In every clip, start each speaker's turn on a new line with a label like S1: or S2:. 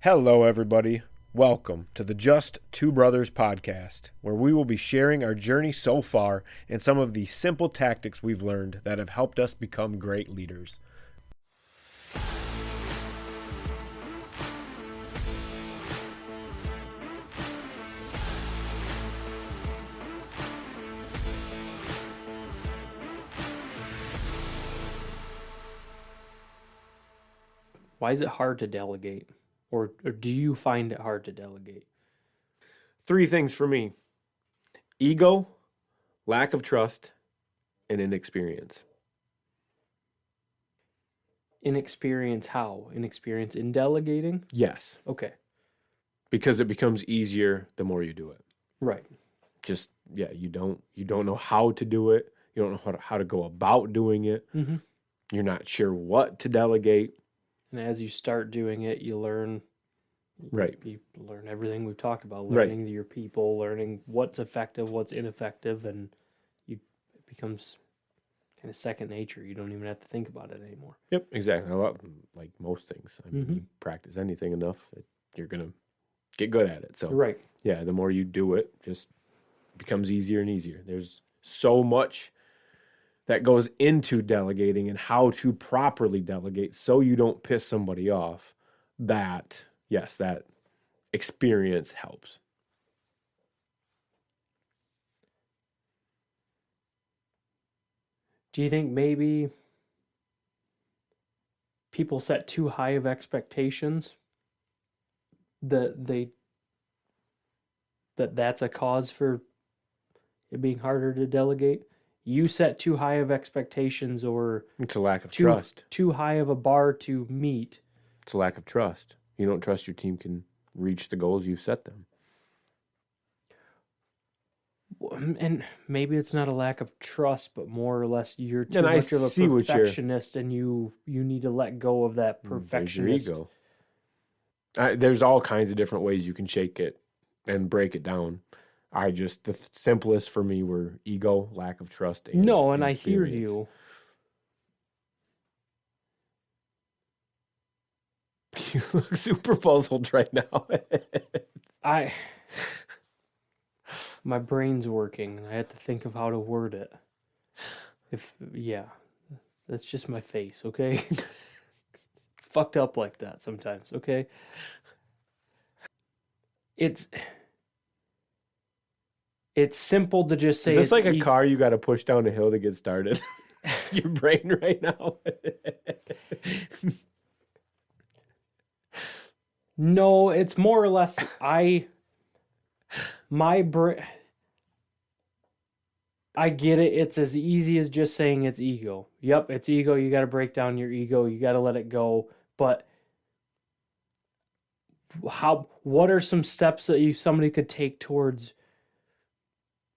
S1: Hello, everybody. Welcome to the Just Two Brothers podcast, where we will be sharing our journey so far and some of the simple tactics we've learned that have helped us become great leaders.
S2: Why is it hard to delegate? Or do you find it hard to delegate?
S1: 3 things for me: ego, lack of trust, and inexperience.
S2: Inexperience how? Inexperience in delegating?
S1: Yes,
S2: Okay,
S1: because it becomes easier the more you do it.
S2: right.
S1: You don't know how to do it. You don't know how to go about doing it.
S2: Mm-hmm.
S1: You're not sure what to delegate.
S2: And as you start doing it, you learn.
S1: Right.
S2: You learn everything we've talked about.
S1: Right.
S2: Learning your people, learning what's effective, what's ineffective, and it becomes kind of second nature. You don't even have to think about it anymore.
S1: Yep, exactly. Like most things. I mean,
S2: Mhm.
S1: you practice anything enough, you're going to get good at it. So,
S2: Right.
S1: yeah, the more you do it, just becomes easier and easier. There's so much that goes into delegating and how to properly delegate so you don't piss somebody off that, yes, that experience helps.
S2: Do you think maybe people set too high of expectations that's a cause for it being harder to delegate? You set too high of expectations or
S1: It's a lack of trust.
S2: too high of a bar to meet.
S1: It's a lack of trust. You don't trust your team can reach the goals you've set them.
S2: And maybe it's not a lack of trust, but more or less you're too
S1: And I
S2: much of a
S1: see what you're-
S2: perfectionist, and you need to let go of that
S1: There's your
S2: perfectionist.
S1: ego. There's all kinds of different ways you can shake it and break it down. The simplest for me were ego, lack of trust, and
S2: No, and I hear
S1: experience.
S2: you.
S1: You look super puzzled right now.
S2: My brain's working, and I have to think of how to word it. That's just my face, okay? It's fucked up like that sometimes, okay? It's simple to just say
S1: Is this
S2: it's
S1: like a car you got to push down a hill to get started? Your brain right now.
S2: No, it's more or less my brain. I get it. It's as easy as just saying it's ego. Yep, it's ego. You got to break down your ego. You got to let it go. But what are some steps that somebody could take towards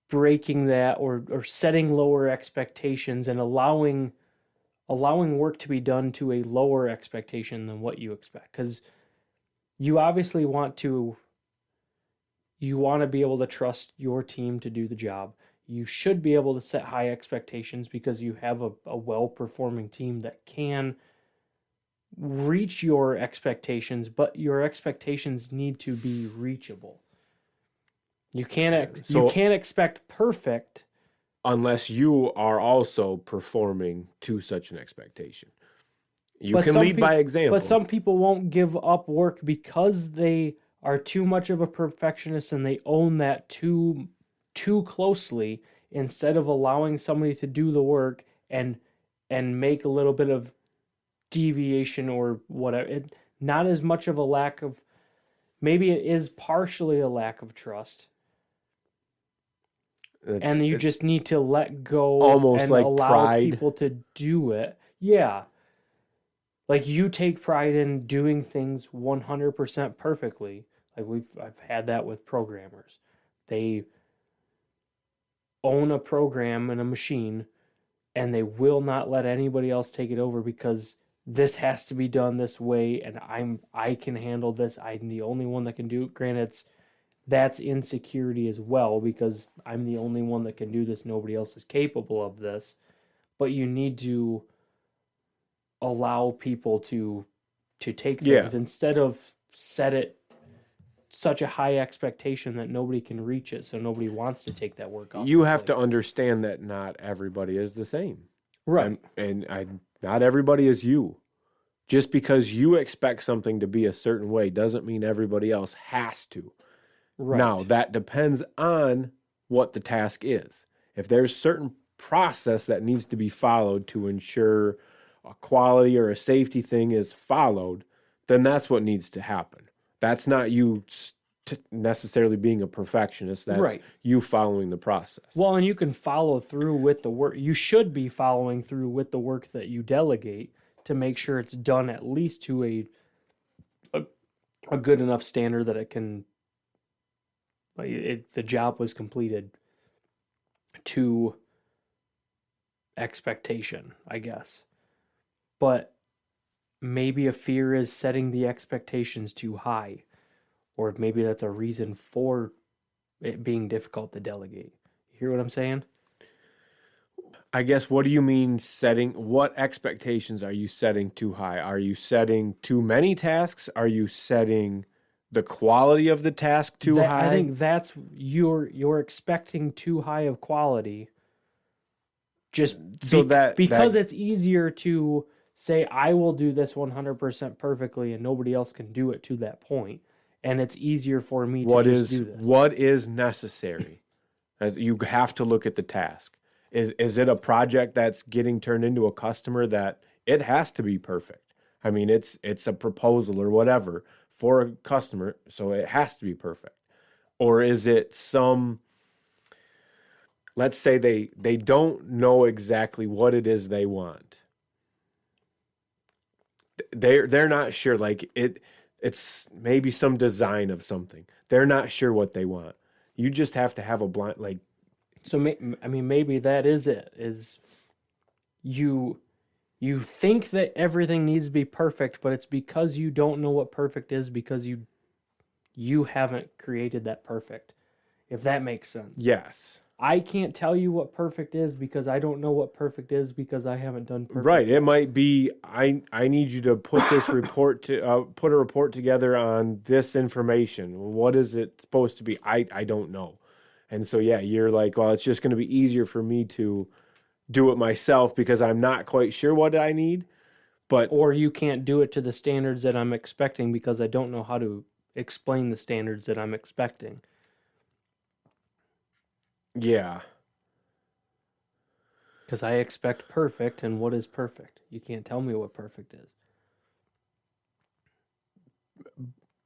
S2: breaking that or setting lower expectations and allowing work to be done to a lower expectation than what you expect? Because you obviously want to be able to trust your team to do the job. You should be able to set high expectations because you have a well-performing team that can reach your expectations, but your expectations need to be reachable. You can't expect perfect
S1: unless you are also performing to such an expectation. You can lead by example.
S2: But some people won't give up work because they are too much of a perfectionist and they own that too closely, instead of allowing somebody to do the work and make a little bit of deviation or whatever. Not as much of a lack of, maybe it is partially a lack of trust. And you just need to let go
S1: almost
S2: and
S1: like
S2: allow
S1: pride.
S2: people to do it. Yeah. Like you take pride in doing things 100% perfectly. Like I've had that with programmers. They own a program and a machine, and they will not let anybody else take it over because this has to be done this way, and I can handle this. I'm the only one that can do it. Granted, that's insecurity as well because I'm the only one that can do this. Nobody else is capable of this. But you need to allow people to take things instead of set it such a high expectation that nobody can reach it, so nobody wants to take that work off.
S1: You have to understand that not everybody is the same.
S2: Right.
S1: Not everybody is you. Just because you expect something to be a certain way doesn't mean everybody else has to.
S2: Right.
S1: Now, that depends on what the task is. If there's certain process that needs to be followed to ensure a quality or a safety thing is followed, then that's what needs to happen. That's not you necessarily being a perfectionist. That's
S2: Right.
S1: you following the process.
S2: Well, and you can follow through with the work. You should be following through with the work that you delegate to make sure it's done at least to a good enough standard that it can, the job was completed to expectation, I guess. But maybe a fear is setting the expectations too high, or maybe that's a reason for it being difficult to delegate. You hear what I'm saying?
S1: I guess, what do you mean setting? What expectations are you setting too high? Are you setting too many tasks? Are you setting the quality of the task too high?
S2: I think that's you're expecting too high of quality. Just
S1: So
S2: because it's easier to say I will do this 100% perfectly, and nobody else can do it to that point, and it's easier for me to just do this.
S1: What is necessary? You have to look at the task. Is it a project that's getting turned into a customer that it has to be perfect? I mean, it's a proposal or whatever for a customer, so it has to be perfect. Or is it let's say they don't know exactly what it is they want. They're not sure, like it's maybe some design of something. They're not sure what they want. You just have to have a blind, like.
S2: So, I mean, maybe that is it, is you think that everything needs to be perfect, but it's because you don't know what perfect is, because you haven't created that perfect, if that makes sense.
S1: Yes.
S2: I can't tell you what perfect is because I don't know what perfect is because I haven't done perfect.
S1: Right. It might be, I need you to put this report put a report together on this information. What is it supposed to be? I don't know. And so, yeah, you're like, well, it's just going to be easier for me to do it myself because I'm not quite sure what I need.
S2: Or you can't do it to the standards that I'm expecting because I don't know how to explain the standards that I'm expecting.
S1: Yeah.
S2: Because I expect perfect, and what is perfect? You can't tell me what perfect is.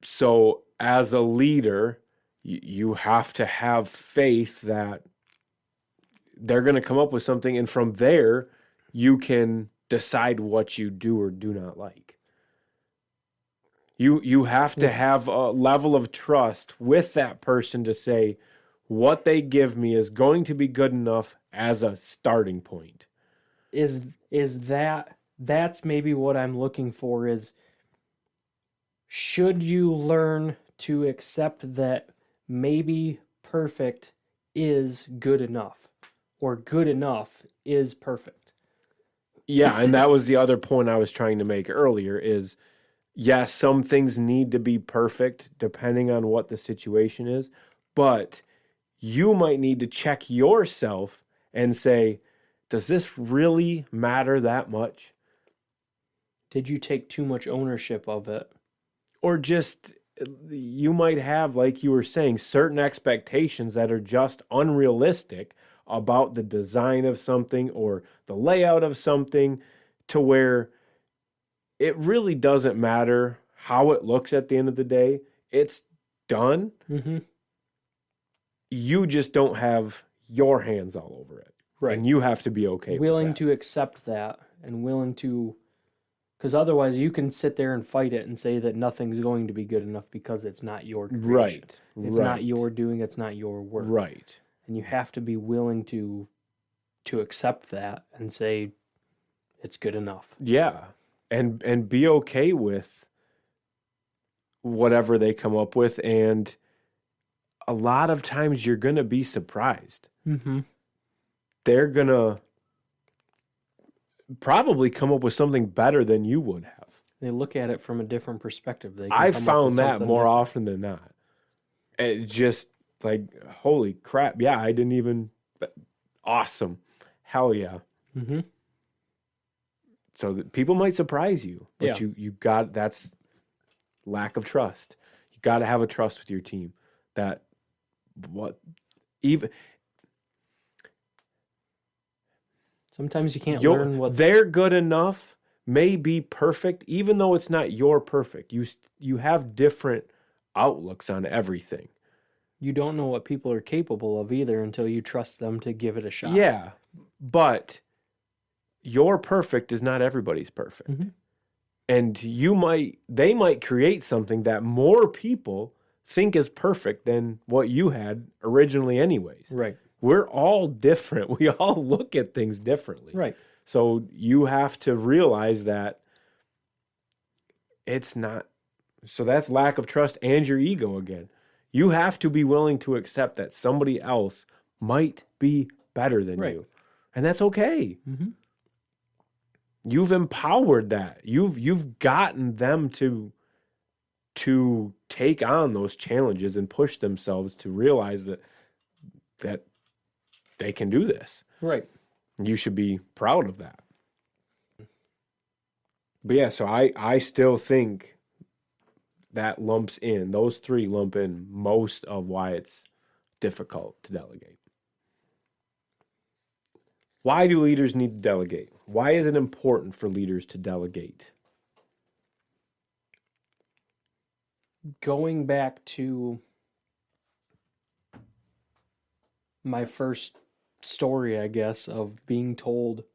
S1: So as a leader, you have to have faith that they're going to come up with something, and from there, you can decide what you do or do not like. You have to have a level of trust with that person to say, what they give me is going to be good enough as a starting point.
S2: That's maybe what I'm looking for is, should you learn to accept that maybe perfect is good enough, or good enough is perfect?
S1: Yeah, and that was the other point I was trying to make earlier is, yes, some things need to be perfect depending on what the situation is, but you might need to check yourself and say, does this really matter that much?
S2: Did you take too much ownership of it?
S1: Or just, you might have, like you were saying, certain expectations that are just unrealistic about the design of something or the layout of something, to where it really doesn't matter how it looks at the end of the day. It's done.
S2: Mm-hmm.
S1: You just don't have your hands all over it.
S2: Right.
S1: And you have to be okay
S2: willing
S1: with that.
S2: to accept that, and willing to, because otherwise you can sit there and fight it and say that nothing's going to be good enough because it's not your creation.
S1: Right.
S2: It's not your doing, it's not your work.
S1: Right.
S2: And you have to be willing to accept that and say it's good enough.
S1: Yeah. And be okay with whatever they come up with, and a lot of times you're going to be surprised.
S2: Mm-hmm.
S1: They're going to probably come up with something better than you would have.
S2: They look at it from a different perspective. They can
S1: I've
S2: come up
S1: found
S2: with
S1: that
S2: something
S1: more
S2: different.
S1: often than not. And it's just like, holy crap. Yeah, I didn't even. Awesome. Hell yeah.
S2: Mm-hmm.
S1: So that people might surprise you, but
S2: Yeah.
S1: you got, that's lack of trust. You got to have a trust with your team that what even
S2: Sometimes you can't learn what.
S1: they're good enough may be perfect, even though it's not your perfect. You have different outlooks on everything.
S2: You don't know what people are capable of either until you trust them to give it a shot.
S1: Yeah, but your perfect is not everybody's perfect.
S2: Mm-hmm.
S1: And they might create something that more people think is perfect than what you had originally anyways.
S2: Right.
S1: We're all different. We all look at things differently.
S2: Right.
S1: So you have to realize that it's not. So that's lack of trust and your ego again. You have to be willing to accept that somebody else might be better than
S2: Right.
S1: you. And that's okay.
S2: Mm-hmm.
S1: You've empowered that. You've gotten them to take on those challenges and push themselves to realize that they can do this.
S2: Right.
S1: You should be proud of that. But yeah, so I still think that lumps in, those three lump in most of why it's difficult to delegate. Why do leaders need to delegate? Why is it important for leaders to delegate?
S2: Going back to my first story, I guess, of being told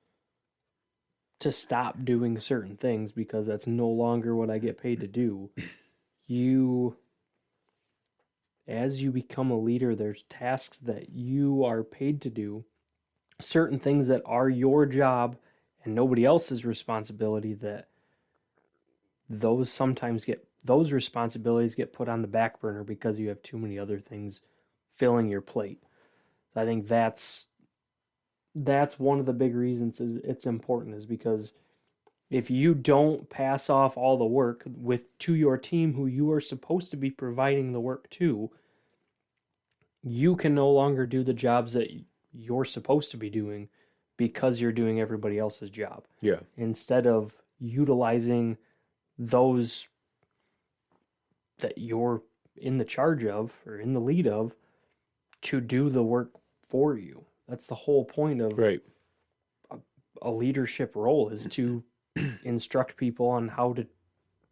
S2: to stop doing certain things because that's no longer what I get paid to do. As you become a leader, there's tasks that you are paid to do, certain things that are your job and nobody else's responsibility, that those responsibilities get put on the back burner because you have too many other things filling your plate. I think that's one of the big reasons it's important, is because if you don't pass off all the work to your team who you are supposed to be providing the work to, you can no longer do the jobs that you're supposed to be doing because you're doing everybody else's job.
S1: Yeah.
S2: Instead of utilizing those that you're in the charge of or in the lead of to do the work for you. That's the whole point of
S1: Right.
S2: a leadership role, is to instruct people on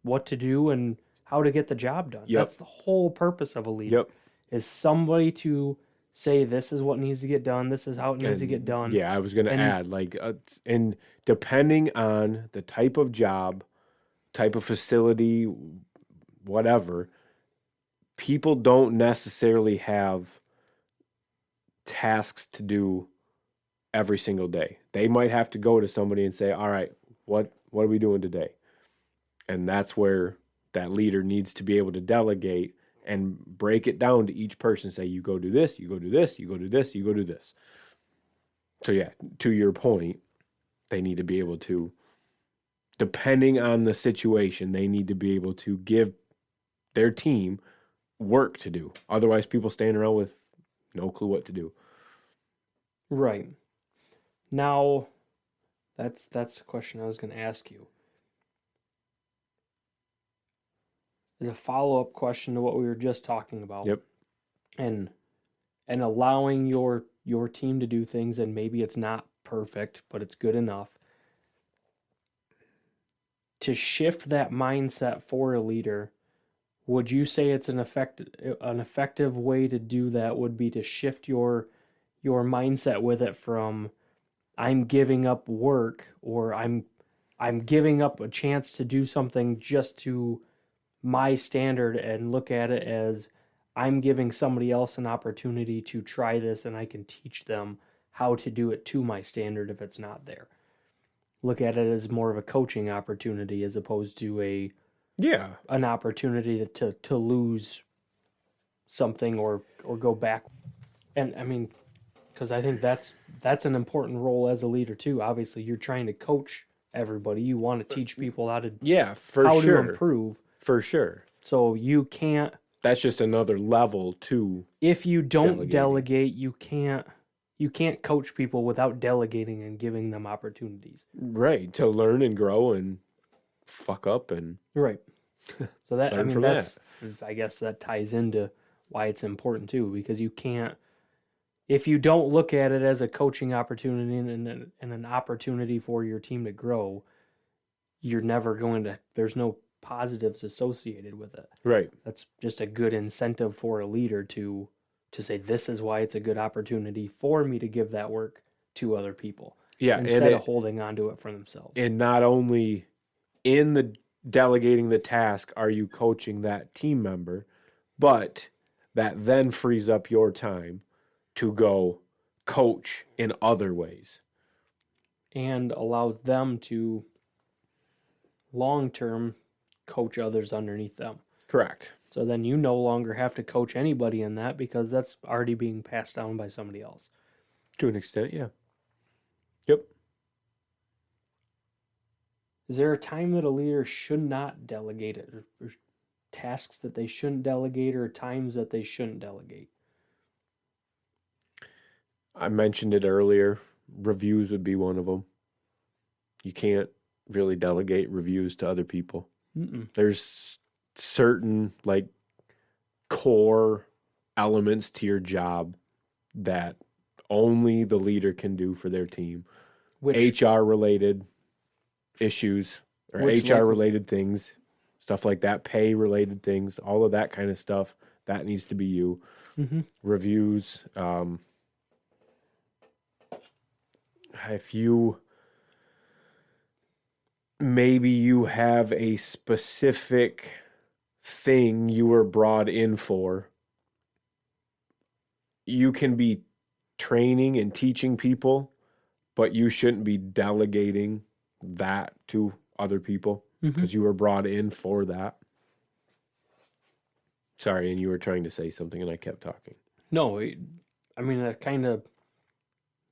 S2: what to do and how to get the job done.
S1: Yep.
S2: That's the whole purpose of a leader.
S1: Yep.
S2: Is somebody to say, this is what needs to get done, this is how it needs to get done.
S1: Yeah, I was going to add, like, and depending on the type of job, type of facility, whatever, people don't necessarily have tasks to do every single day. They might have to go to somebody and say, all right, what are we doing today? And that's where that leader needs to be able to delegate and break it down to each person. Say, you go do this, you go do this, you go do this, you go do this. So yeah, to your point, they need to be able to, depending on the situation, they need to be able to give their team work to do. Otherwise, people stand around with no clue what to do.
S2: Right. Now, that's the question I was going to ask you. There's a follow-up question to what we were just talking about.
S1: Yep.
S2: And allowing your team to do things, and maybe it's not perfect, but it's good enough. To shift that mindset for a leader, would you say it's an effective way to do that would be to shift your mindset with it from, I'm giving up work, or I'm giving up a chance to do something just to my standard, and look at it as, I'm giving somebody else an opportunity to try this and I can teach them how to do it to my standard if it's not there. Look at it as more of a coaching opportunity as opposed to an opportunity to lose something or go back. And I mean, because I think that's an important role as a leader too. Obviously, you're trying to coach everybody. You want to teach people how to
S1: Yeah, for
S2: how
S1: sure.
S2: to improve.
S1: For sure.
S2: So you can't.
S1: That's just another level to
S2: If you don't
S1: delegating.
S2: delegate, you can't coach people without delegating and giving them opportunities.
S1: Right, to learn and grow and fuck up and
S2: Right. So that
S1: Learn
S2: I mean
S1: from
S2: that's I guess that ties into why it's important too, because you can't, if you don't look at it as a coaching opportunity and an opportunity for your team to grow, you're never going to, there's no positives associated with it.
S1: right.
S2: That's just a good incentive for a leader to say this is why it's a good opportunity for me to give that work to other people.
S1: Yeah, and
S2: instead of holding on to it for themselves.
S1: and not only in the delegating the task are you coaching that team member, but that then frees up your time to go coach in other ways.
S2: And allows them to long term coach others underneath them.
S1: Correct.
S2: So then you no longer have to coach anybody in that because that's already being passed down by somebody else.
S1: To an extent, yeah. Yep.
S2: Is there a time that a leader should not delegate it, or tasks that they shouldn't delegate, or times that they shouldn't delegate?
S1: I mentioned it earlier. Reviews would be one of them. You can't really delegate reviews to other people.
S2: Mm-mm.
S1: There's certain like core elements to your job that only the leader can do for their team.
S2: Which
S1: HR related issues or HR related things, stuff like that, pay related things, all of that kind of stuff, that needs to be you.
S2: mm-hmm.
S1: Reviews, if you maybe you have a specific thing you were brought in for, you can be training and teaching people, but you shouldn't be delegating that to other people because you were brought in for that. Sorry, and you were trying to say something and I kept talking.
S2: No, I mean, that's kind of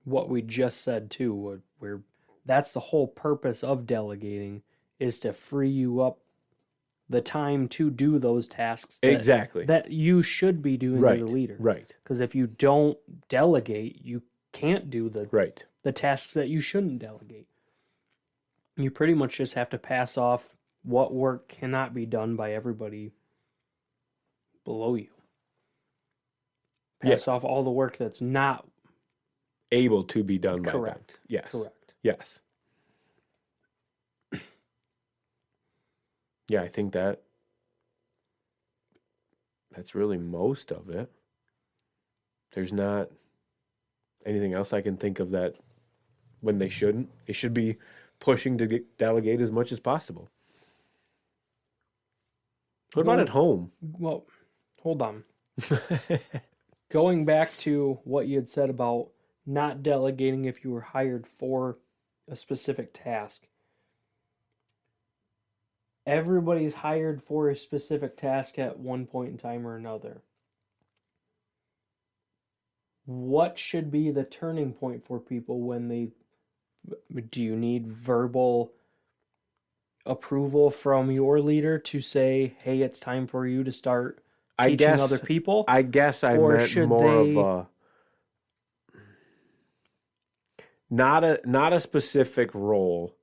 S2: what we just said too, where that's the whole purpose of delegating, is to free you up the time to do those tasks
S1: Exactly.
S2: that you should be doing
S1: Right.
S2: as a leader.
S1: Right.
S2: Because if you don't delegate, you can't do
S1: Right.
S2: the tasks that you shouldn't delegate. You pretty much just have to pass off what work cannot be done by everybody below you. Pass off all the work that's not
S1: able to be done by them.
S2: correct.
S1: Yes.
S2: Correct.
S1: Yes. Yeah, I think that's really most of it. There's not anything else I can think of that when they shouldn't. They should be pushing to delegate as much as possible. What about at home?
S2: Well, hold on. Going back to what you had said about not delegating if you were hired for a specific task. Everybody's hired for a specific task at one point in time or another. What should be the turning point for people when do you need verbal approval from your leader to say, hey, it's time for you to start teaching other people?
S1: I guess I
S2: Or
S1: meant
S2: should
S1: more
S2: they-
S1: of a not a specific role.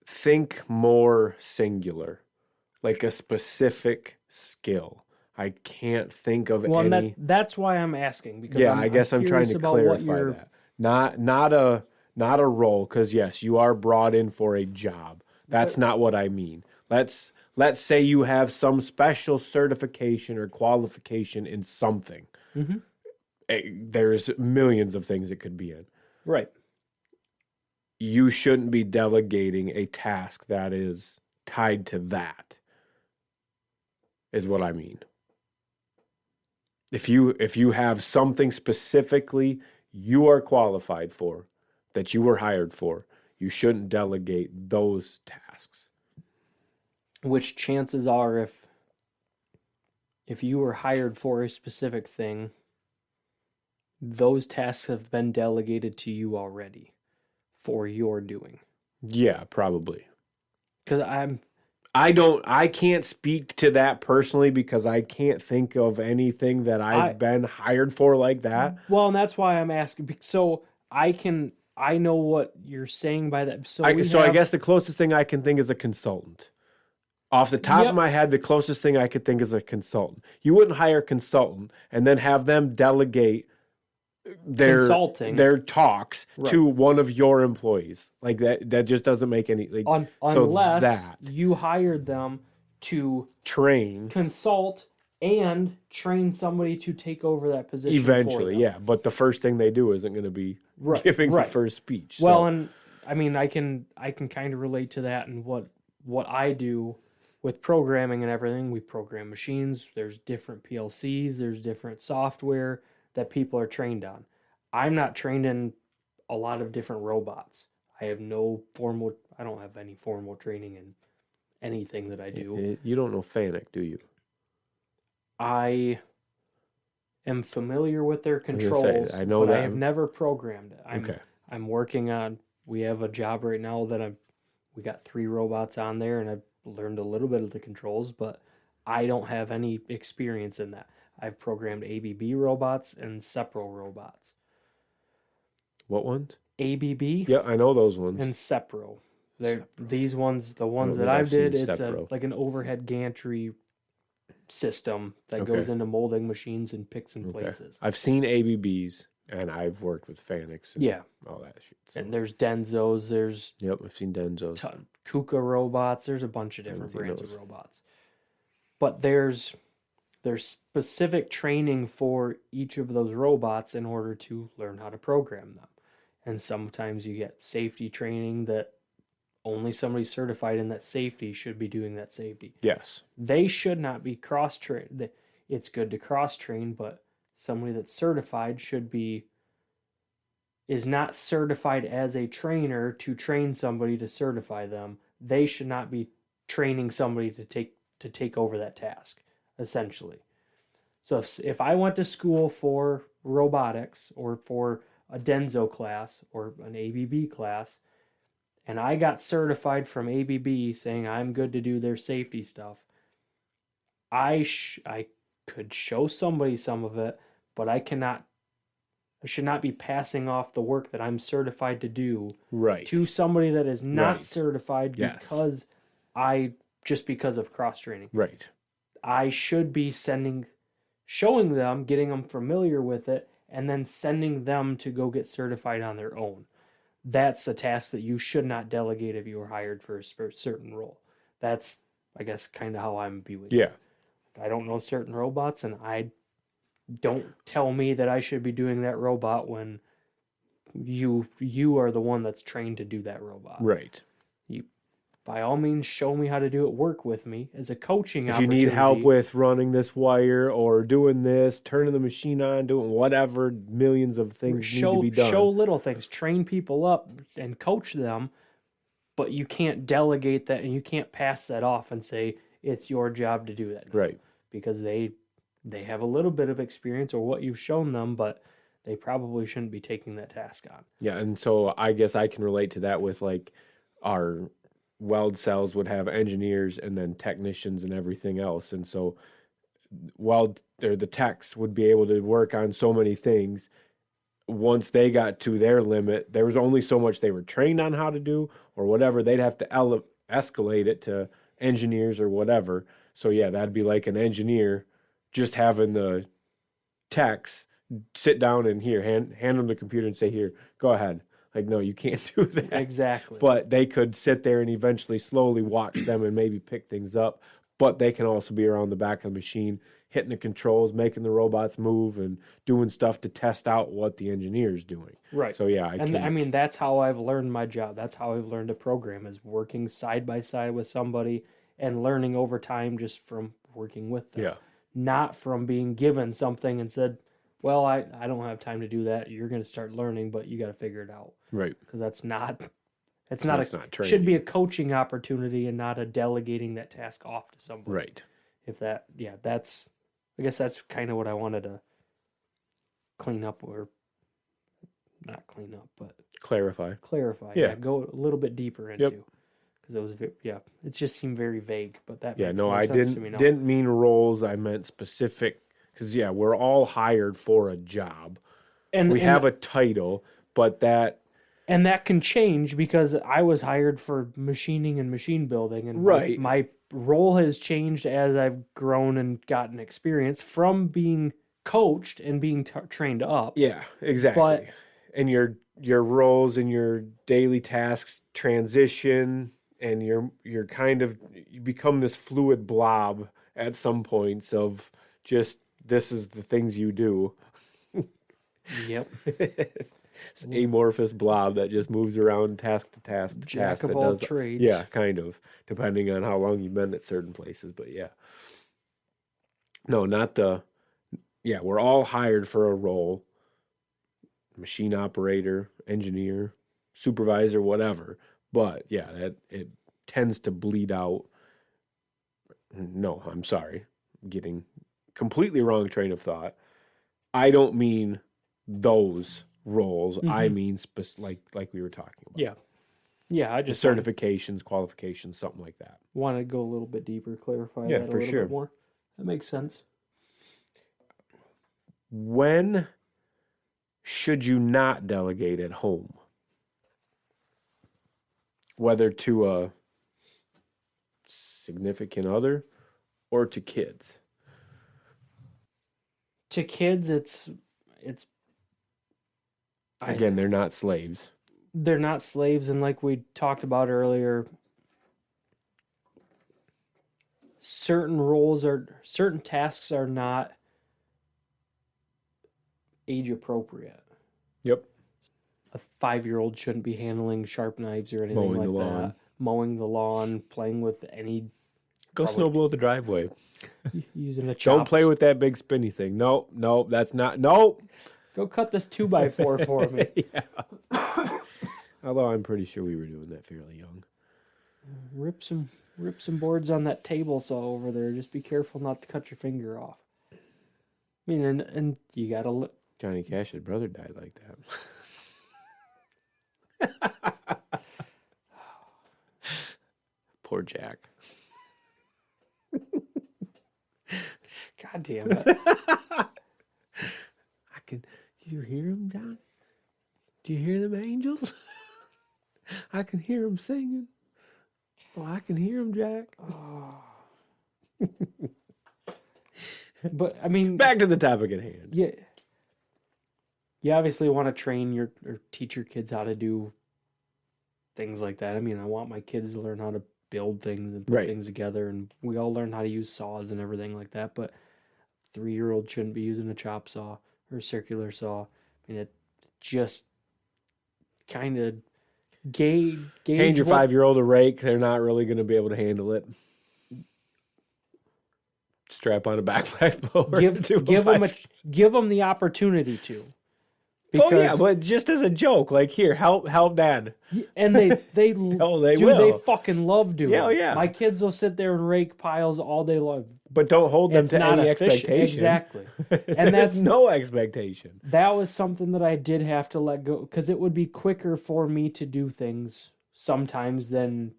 S1: Think more singular, like a specific skill. I can't think of any.
S2: That's why I'm asking, because
S1: I guess I'm trying
S2: curious
S1: to
S2: about what
S1: clarify that. Not a role, because yes, you are brought in for a job. That's not what I mean. Let's say you have some special certification or qualification in something.
S2: Mhm.
S1: There's millions of things it could be in.
S2: Right.
S1: You shouldn't be delegating a task that is tied to that, is what I mean. If you have something specifically you are qualified for, that you were hired for, you shouldn't delegate those tasks.
S2: Which chances are, if you were hired for a specific thing, those tasks have been delegated to you already for your doing.
S1: Yeah, probably.
S2: Because
S1: I can't speak to that personally because I can't think of anything that I've been hired for like that.
S2: well, and that's why I'm asking. So I know what you're saying by that. So
S1: I guess the closest thing I can think is a consultant. Off the top of
S2: Yep.
S1: my head, the closest thing I could think is a consultant. You wouldn't hire a consultant and then have them delegate
S2: Consulting.
S1: their talks
S2: Right.
S1: to one of your employees. Like that just doesn't make any
S2: Unless you hired them to
S1: train
S2: consult and train somebody to take over that position
S1: eventually,
S2: for them.
S1: yeah. But the first thing they do isn't going to be giving the first speech.
S2: Well,
S1: so.
S2: and I mean, I can kind of relate to that and what I do with programming and everything. We program machines. There's different PLCs. There's different software that people are trained on. I'm not trained in a lot of different robots. I don't have any formal training in anything that I do.
S1: You don't know FANUC, do you?
S2: I am familiar with their controls,
S1: I know
S2: but
S1: that.
S2: I have never programmed it.
S1: Okay.
S2: I'm working on. We have a job right now that we got 3 robots on there, and I've learned a little bit of the controls, but I don't have any experience in that. I've programmed ABB robots and Sepro robots.
S1: What ones?
S2: ABB.
S1: Yeah, I know those ones.
S2: And Sepro. These ones, the ones that
S1: think
S2: I
S1: I've
S2: did,
S1: seen
S2: it's
S1: Sepro.
S2: like an overhead gantry system that goes into molding machines and picks and places.
S1: I've seen ABBs and I've worked with FANUCs and all that shit.
S2: So. And there's Denzos, there's
S1: I've seen Denzos.
S2: KUKA robots, there's a bunch of different brands of robots. But there's specific training for each of those robots in order to learn how to program them. And sometimes you get safety training that only somebody certified in that safety should be doing that safety.
S1: Yes.
S2: They should not be cross-trained. It's good to cross-train, but somebody that's certified is not certified as a trainer to train somebody to certify them. They should not be training somebody to take over that task, essentially. So if I went to school for robotics or for a Denso class or an ABB class, and I got certified from ABB saying I'm good to do their safety stuff, I could show somebody some of it, but I should not be passing off the work that I'm certified to do to somebody that is not certified because of cross training.
S1: Right.
S2: I should be showing them, getting them familiar with it, and then sending them to go get certified on their own. That's a task that you should not delegate if you were hired for a certain role. That's, I guess, kind of how I'm viewing it.
S1: Yeah.
S2: I don't know certain robots, and don't tell me that I should be doing that robot when you are the one that's trained to do that robot.
S1: Right.
S2: By all means, show me how to do it. Work with me as a coaching opportunity.
S1: If you need help with running this wire or doing this, turning the machine on, doing whatever, millions of things need to be done.
S2: Show little things. Train people up and coach them, but you can't delegate that and you can't pass that off and say it's your job to do that now.
S1: Right.
S2: Because they have a little bit of experience or what you've shown them, but they probably shouldn't be taking that task on.
S1: Yeah, and so I guess I can relate to that with like our weld cells would have engineers and then technicians and everything else. And so the techs would be able to work on so many things. Once they got to their limit, there was only so much they were trained on how to do or whatever. They'd have to escalate it to engineers or whatever. So yeah, that'd be like an engineer just having the techs sit down and hand them the computer and say, here, go ahead. Like, no, you can't do that.
S2: Exactly.
S1: But they could sit there and eventually slowly watch them and maybe pick things up. But they can also be around the back of the machine, hitting the controls, making the robots move, and doing stuff to test out what the engineer's doing.
S2: Right.
S1: So, yeah.
S2: I mean, that's how I've learned my job. That's how I've learned to program, is working side by side with somebody and learning over time just from working with them.
S1: Yeah.
S2: Not from being given something and said, well, I don't have time to do that. You're going to start learning, but you got to figure it out.
S1: Right.
S2: Because that's not
S1: training.
S2: Should be a coaching opportunity and not a delegating that task off to somebody.
S1: Right.
S2: I guess that's kind of what I wanted to clean up or not clean up, but
S1: Clarify.
S2: clarify.
S1: Yeah.
S2: Go a little bit deeper into. Because it was, it just seemed very vague, but that makes more
S1: I
S2: sense to me now.
S1: didn't mean roles. I meant specific, because we're all hired for a job.
S2: And
S1: we have a title, but that
S2: can change because I was hired for machining and machine building, and
S1: right.
S2: my role has changed as I've grown and gotten experience from being coached and being trained up.
S1: Yeah, exactly.
S2: But
S1: and your roles and your daily tasks transition, and you're kind of, you become this fluid blob at some points of just, this is the things you do.
S2: Yep.
S1: It's amorphous blob that just moves around task to task to
S2: Jack
S1: task.
S2: of
S1: that
S2: all
S1: does,
S2: trades.
S1: Yeah, kind of, depending on how long you've been at certain places. But no, not the. Yeah, we're all hired for a role. Machine operator, engineer, supervisor, whatever. But it tends to bleed out. No, I'm sorry. Getting completely wrong train of thought. I don't mean those roles.
S2: Mm-hmm.
S1: I mean like we were talking about.
S2: Yeah, I just
S1: the certifications, qualifications, something like that.
S2: Want to go a little bit deeper, clarify that a little bit more. That makes sense.
S1: When should you not delegate at home? Whether to a significant other or to kids?
S2: To kids, it's
S1: again, they're not slaves.
S2: They're not slaves, and like we talked about earlier, certain tasks are not age appropriate.
S1: Yep.
S2: A 5-year-old shouldn't be handling sharp knives or anything like that. Mowing the lawn, playing with any.
S1: Go snow blow the driveway.
S2: Using a chop.
S1: Don't play with that big spinny thing. Nope, that's not. Nope.
S2: Go cut this 2x4 for me.
S1: Yeah. Although I'm pretty sure we were doing that fairly young.
S2: Rip some boards on that table saw over there. Just be careful not to cut your finger off. I mean, and you gotta.
S1: Johnny Cash's brother died like that. Poor Jack.
S2: God damn it.
S1: Do you hear him, John? Do you hear them angels? I can hear them singing. Oh, I can hear them, Jack. Oh.
S2: But, I mean...
S1: Back to the topic at hand.
S2: Yeah. You obviously want to train or teach your kids how to do things like that. I mean, I want my kids to learn how to build things and put things together, and we all learn how to use saws and everything like that, but 3-year-old shouldn't be using a chop saw or a circular saw. I mean, it just kind of gauge
S1: hand your 5-year-old a rake. They're not really going to be able to handle it. Strap on a backpack blower.
S2: Give them the opportunity to.
S1: Because, but just as a joke, like, here, help Dad.
S2: And they
S1: will.
S2: They fucking love doing it.
S1: Yeah.
S2: My kids will sit there and rake piles all day long.
S1: But don't hold them to any expectation.
S2: Exactly. And that's
S1: no expectation.
S2: That was something that I did have to let go, because it would be quicker for me to do things sometimes than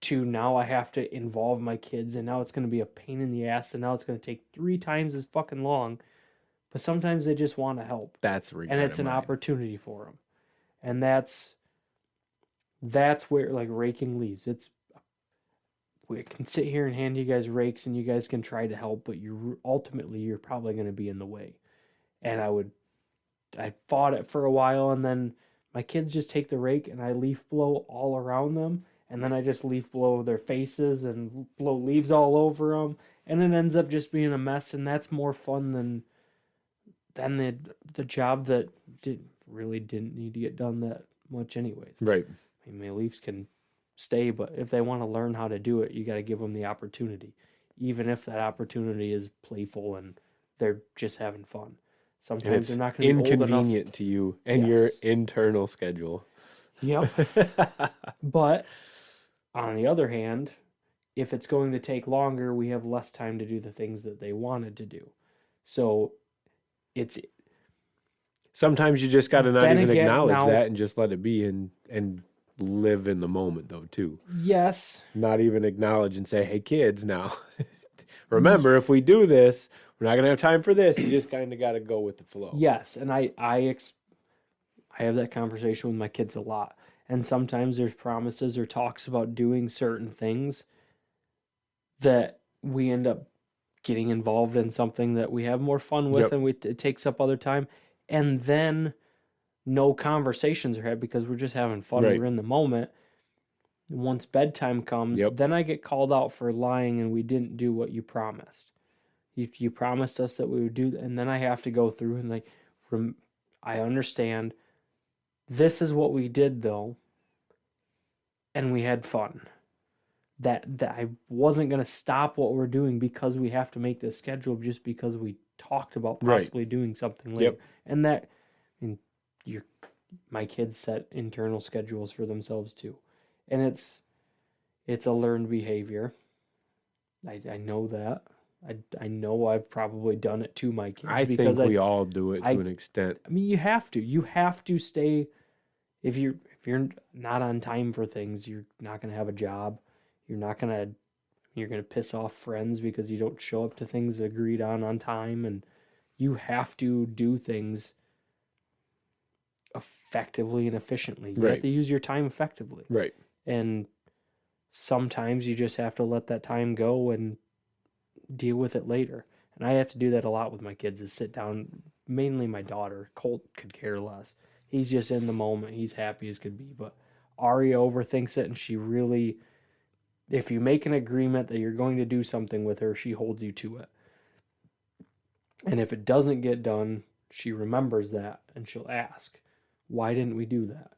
S2: to now I have to involve my kids, and now it's going to be a pain in the ass, and now it's going to take 3 times as fucking long. But sometimes they just want to help.
S1: That's
S2: and it's an opportunity for them. And that's where, like, raking leaves. We can sit here and hand you guys rakes, and you guys can try to help, but you're probably going to be in the way. And I fought it for a while, and then my kids just take the rake and I leaf blow all around them, and then I just leaf blow their faces and blow leaves all over them, and it ends up just being a mess, and that's more fun than the job that didn't need to get done that much anyways.
S1: Right.
S2: I mean, my leaves can stay, but if they want to learn how to do it, you got to give them the opportunity, even if that opportunity is playful and they're just having fun. Sometimes they're not going to be
S1: inconvenient to you and your internal schedule.
S2: Yep. But on the other hand, if it's going to take longer, we have less time to do the things that they wanted to do. So
S1: Sometimes you just got to not
S2: Then
S1: even
S2: again,
S1: acknowledge
S2: now-
S1: that and just let it be and live in the moment, though, too.
S2: yes,
S1: Not even acknowledge and say, hey, kids, now, remember, if we do this, we're not going to have time for this. You just kind of got to go with the flow.
S2: yes, and I have that conversation with my kids a lot. And sometimes there's promises or talks about doing certain things that we end up getting involved in something that we have more fun with,
S1: Yep.
S2: and it takes up other time. And then no conversations are had because we're just having fun.
S1: Right.
S2: We're in the moment. Once bedtime comes,
S1: Yep.
S2: then I get called out for lying and we didn't do what you promised. You promised us that we would do, and then I have to go through and like, I understand. This is what we did though, and we had fun. That I wasn't gonna stop what we're doing because we have to make this schedule just because we talked about
S1: Right.
S2: possibly doing something later.
S1: Yep.
S2: And that, I mean, my kids set internal schedules for themselves too, and it's a learned behavior. I know that. I know I've probably done it to my kids.
S1: I
S2: because
S1: think we all do it to an extent.
S2: I mean, you have to. You have to stay. If you're not on time for things, you're not gonna have a job. You're gonna piss off friends because you don't show up to things agreed on time, and you have to do things effectively and efficiently. You
S1: Right.
S2: have to use your time effectively.
S1: Right.
S2: And sometimes you just have to let that time go and deal with it later. And I have to do that a lot with my kids, is sit down, mainly my daughter. Colt could care less. He's just in the moment. He's happy as could be. But Ari overthinks it, and she really, if you make an agreement that you're going to do something with her, she holds you to it. And if it doesn't get done, she remembers that, and she'll ask, why didn't we do that?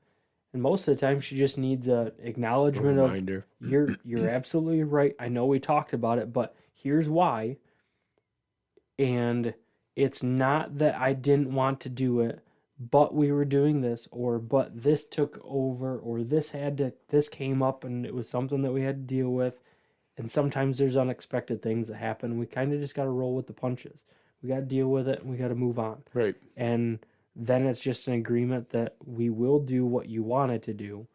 S2: And most of the time, she just needs a acknowledgement of,
S1: Reminder.
S2: you're absolutely right. I know we talked about it, but here's why. And it's not that I didn't want to do it, but we were doing this, or but this took over, or this came up and it was something that we had to deal with. And sometimes there's unexpected things that happen. We kind of just got to roll with the punches. We got to deal with it, and we got to move on.
S1: Right.
S2: And then it's just an agreement that we will do what you wanted to do.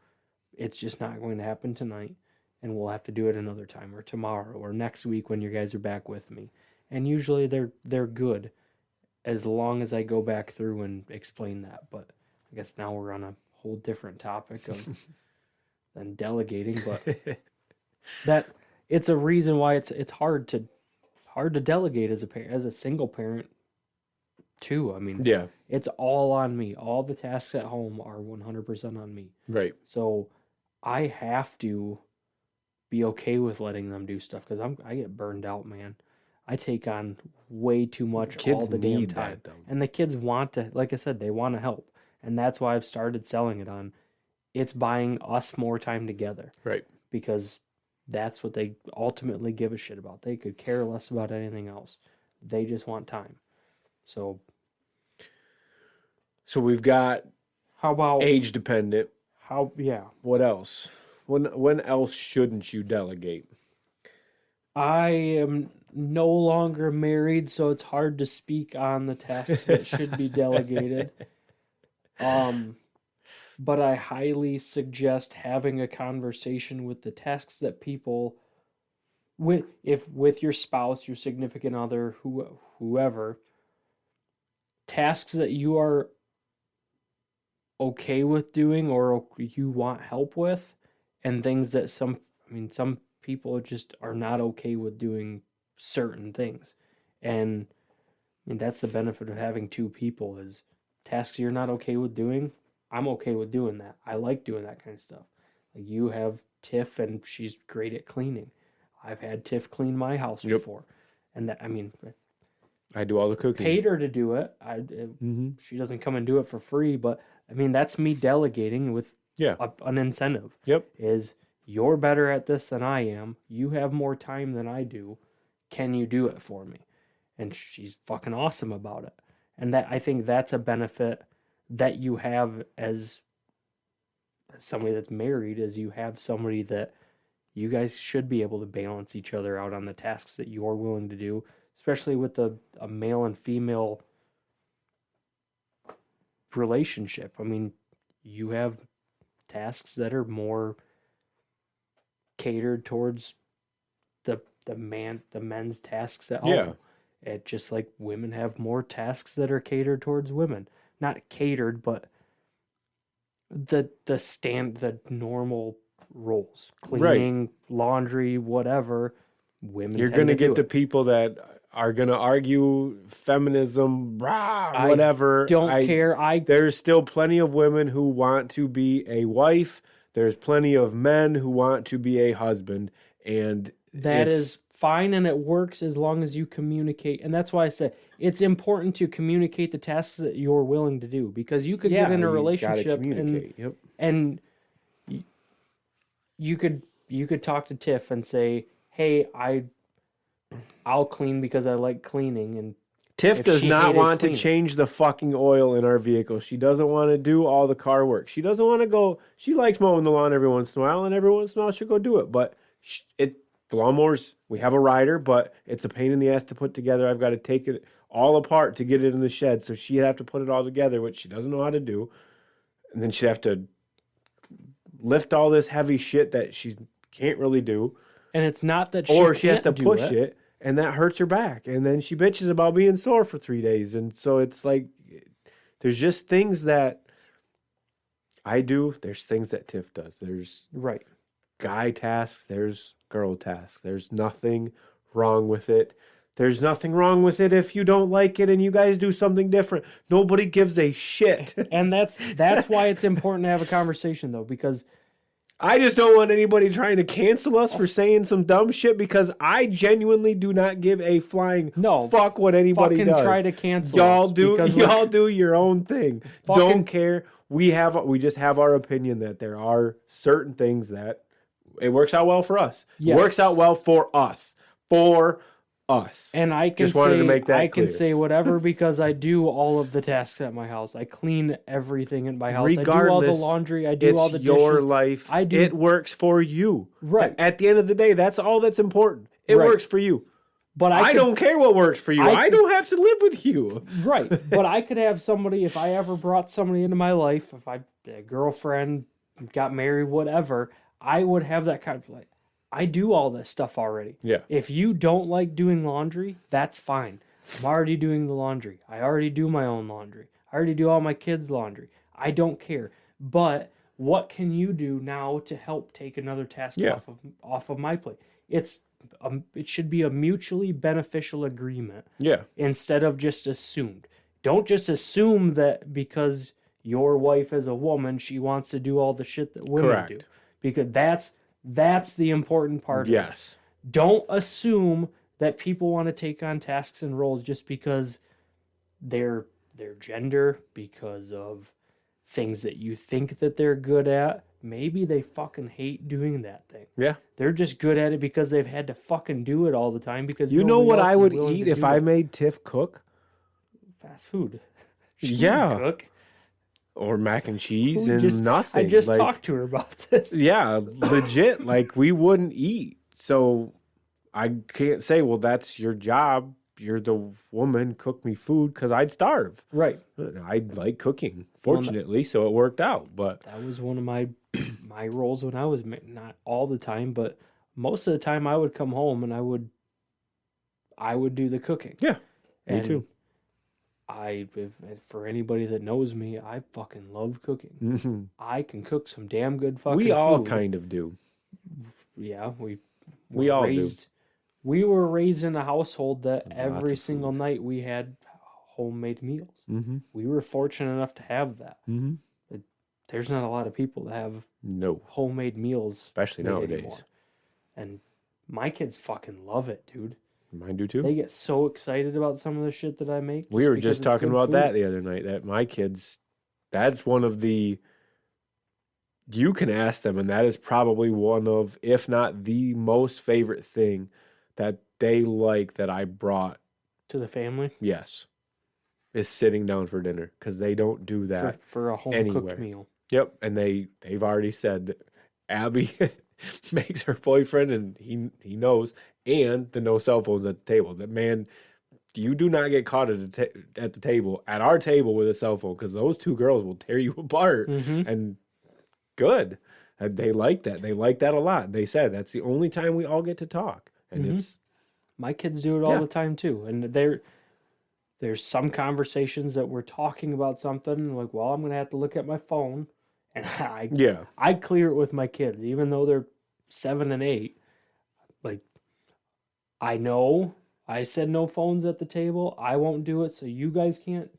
S2: It's just not going to happen tonight, and we'll have to do it another time, or tomorrow, or next week when you guys are back with me. And usually they're good, as long as I go back through and explain that. But I guess now we're on a whole different topic than delegating. But that it's a reason why it's hard to delegate as a single parent too. I mean,
S1: Yeah.
S2: it's all on me. All the tasks at home are 100% on me.
S1: Right.
S2: So I have to be okay with letting them do stuff because I get burned out, man. I take on way too much
S1: Kids
S2: all the damn
S1: need
S2: time.
S1: that, though.
S2: And the kids want to, like I said, they want to help. And that's why I've started selling it on. It's buying us more time together.
S1: Right.
S2: Because that's what they ultimately give a shit about. They could care less about anything else. They just want time. So
S1: we've got
S2: how about
S1: age dependent.
S2: yeah.
S1: What else? When else shouldn't you delegate?
S2: I am no longer married, so it's hard to speak on the tasks that should be delegated. But I highly suggest having a conversation with the tasks that people with your spouse, your significant other, whoever, tasks that you are okay with doing or you want help with, and things that some people just are not okay with doing certain things. And I mean, that's the benefit of having two people, is tasks you're not okay with doing, I'm okay with doing that. I like doing that kind of stuff. Like, you have Tiff, and she's great at cleaning. I've had Tiff clean my house before. And that, I mean,
S1: I do all the cooking.
S2: paid her to do it. She doesn't come and do it for free, but I mean, that's me delegating with an incentive.
S1: Yep.
S2: Is, you're better at this than I am. You have more time than I do. Can you do it for me? And she's fucking awesome about it. And that, I think that's a benefit that you have as somebody that's married, is you have somebody that you guys should be able to balance each other out on the tasks that you're willing to do, especially with a male and female relationship. I mean, you have tasks that are more catered towards the men's tasks at home.
S1: Yeah.
S2: It just like women have more tasks that are catered towards women. Not catered, but the normal roles. Cleaning, laundry, whatever. Women
S1: You're
S2: tend
S1: gonna
S2: to do
S1: get the
S2: it.
S1: people that are gonna argue feminism, rah,
S2: I
S1: whatever.
S2: Don't care.
S1: There's still plenty of women who want to be a wife. There's plenty of men who want to be a husband, and
S2: That is fine, and it works as long as you communicate. And that's why I said it's important to communicate the tasks that you're willing to do, because you could get in a
S1: you gotta
S2: relationship
S1: communicate. Yep.
S2: and you could talk to Tiff and say, "Hey, I'll clean because I like cleaning." And
S1: Tiff
S2: if
S1: does
S2: she
S1: not
S2: hated
S1: want to
S2: cleaning-
S1: change the fucking oil in our vehicle. She doesn't want to do all the car work. She doesn't want to go. She likes mowing the lawn every once in a while, and every once in a while she'll go do it. But the lawnmowers, we have a rider, but it's a pain in the ass to put together. I've got to take it all apart to get it in the shed. So she'd have to put it all together, which she doesn't know how to do. And then she'd have to lift all this heavy shit that she can't really do.
S2: And it's not that
S1: Or she has to
S2: can't do
S1: push it, and that hurts her back. And then she bitches about being sore for 3 days. And so it's like, there's just things that I do. There's things that Tiff does. There's
S2: Right.
S1: guy tasks. There's girl tasks. There's nothing wrong with it. There's nothing wrong with it if you don't like it and you guys do something different. Nobody gives a shit.
S2: And that's why it's important to have a conversation, though, because
S1: I just don't want anybody trying to cancel us for saying some dumb shit, because I genuinely do not give a flying fuck what anybody
S2: fucking
S1: does.
S2: try to cancel
S1: y'all
S2: us
S1: do
S2: because
S1: y'all do your own thing.
S2: Fucking-
S1: Don't care. We just have our opinion that there are certain things that it works out well for us.
S2: Yes.
S1: It works out well for us. For us.
S2: And I can
S1: Just wanted
S2: say
S1: to make that
S2: I can
S1: clear.
S2: say whatever because I do all of the tasks at my house. I clean everything in my house. I do all the
S1: Regardless,
S2: laundry. I do
S1: It's
S2: all the
S1: your
S2: dishes.
S1: life.
S2: I do-
S1: It works for you.
S2: Right.
S1: At the end of the day, that's all that's important. It
S2: Right.
S1: works for you.
S2: But
S1: I don't care what works for you. I don't have to live with you.
S2: Right. But I could have somebody, if I ever brought somebody into my life, if a girlfriend got married, whatever, I would have that kind of like, I do all this stuff already.
S1: Yeah.
S2: If you don't like doing laundry, that's fine. I'm already doing the laundry. I already do my own laundry. I already do all my kids' laundry. I don't care. But what can you do now to help take another task off of my plate? It should be a mutually beneficial agreement.
S1: Yeah.
S2: Instead of just assumed. Don't just assume that because your wife is a woman, she wants to do all the shit that women
S1: Correct.
S2: do. Because that's the important part of it.
S1: Yes.
S2: Don't assume that people want to take on tasks and roles just because their gender, because of things that you think that they're good at. Maybe they fucking hate doing that thing.
S1: Yeah.
S2: They're just good at it because they've had to fucking do it all the time because
S1: You know
S2: nobody
S1: what
S2: else
S1: I
S2: is
S1: would
S2: willing
S1: eat
S2: to
S1: if
S2: do
S1: I
S2: it.
S1: made Tiff cook?
S2: Fast food.
S1: Yeah.
S2: Cook.
S1: Or mac and cheese
S2: We
S1: and
S2: just-
S1: nothing.
S2: I just
S1: Like,
S2: talked to her about this.
S1: yeah, legit. Like, we wouldn't eat. So I can't say, well, that's your job. You're the woman, cook me food, because I'd starve.
S2: Right.
S1: I like cooking, fortunately, so it worked out. But
S2: That was one of my roles when I was not all the time, but most of the time I would come home and I would do the cooking.
S1: yeah, me
S2: And
S1: too.
S2: For anybody that knows me, I fucking love cooking.
S1: Hmm.
S2: I can cook some damn good fucking
S1: We all
S2: food.
S1: kind of do.
S2: Yeah, we
S1: We all do.
S2: raised, We were raised in a household that
S1: Lots
S2: every
S1: of
S2: single night we had homemade meals.
S1: Mm-hmm.
S2: We were fortunate enough to have that.
S1: Mm-hmm.
S2: There's not a lot of people that have
S1: No,
S2: homemade meals,
S1: especially
S2: made
S1: nowadays.
S2: anymore. And my kids fucking love it, dude.
S1: Mine do too.
S2: They get so excited about some of the shit that I make.
S1: We were
S2: because
S1: just
S2: it's
S1: talking
S2: good
S1: about
S2: food.
S1: that the other night, that my kids, that's one of the, you can ask them, and that is probably one of, if not the most favorite thing that they like that I brought,
S2: to the family
S1: yes, is sitting down for dinner, because they don't do that.
S2: for a home
S1: anywhere.
S2: cooked meal.
S1: Yep, and they've already said that Abby makes her boyfriend, and he knows, and the no cell phones at the table. That man You do not get caught at the table, at our table with a cell phone, because those two girls will tear you apart.
S2: Mm-hmm.
S1: And good. They like that. They like that a lot. They said that's the only time we all get to talk. And it's
S2: My kids do it all the time too. And there's some conversations that we're talking about something like, well, I'm gonna have to look at my phone, and I clear it with my kids, even though they're 7 and 8. Like, I know I said no phones at the table. I won't do it, so you guys can't.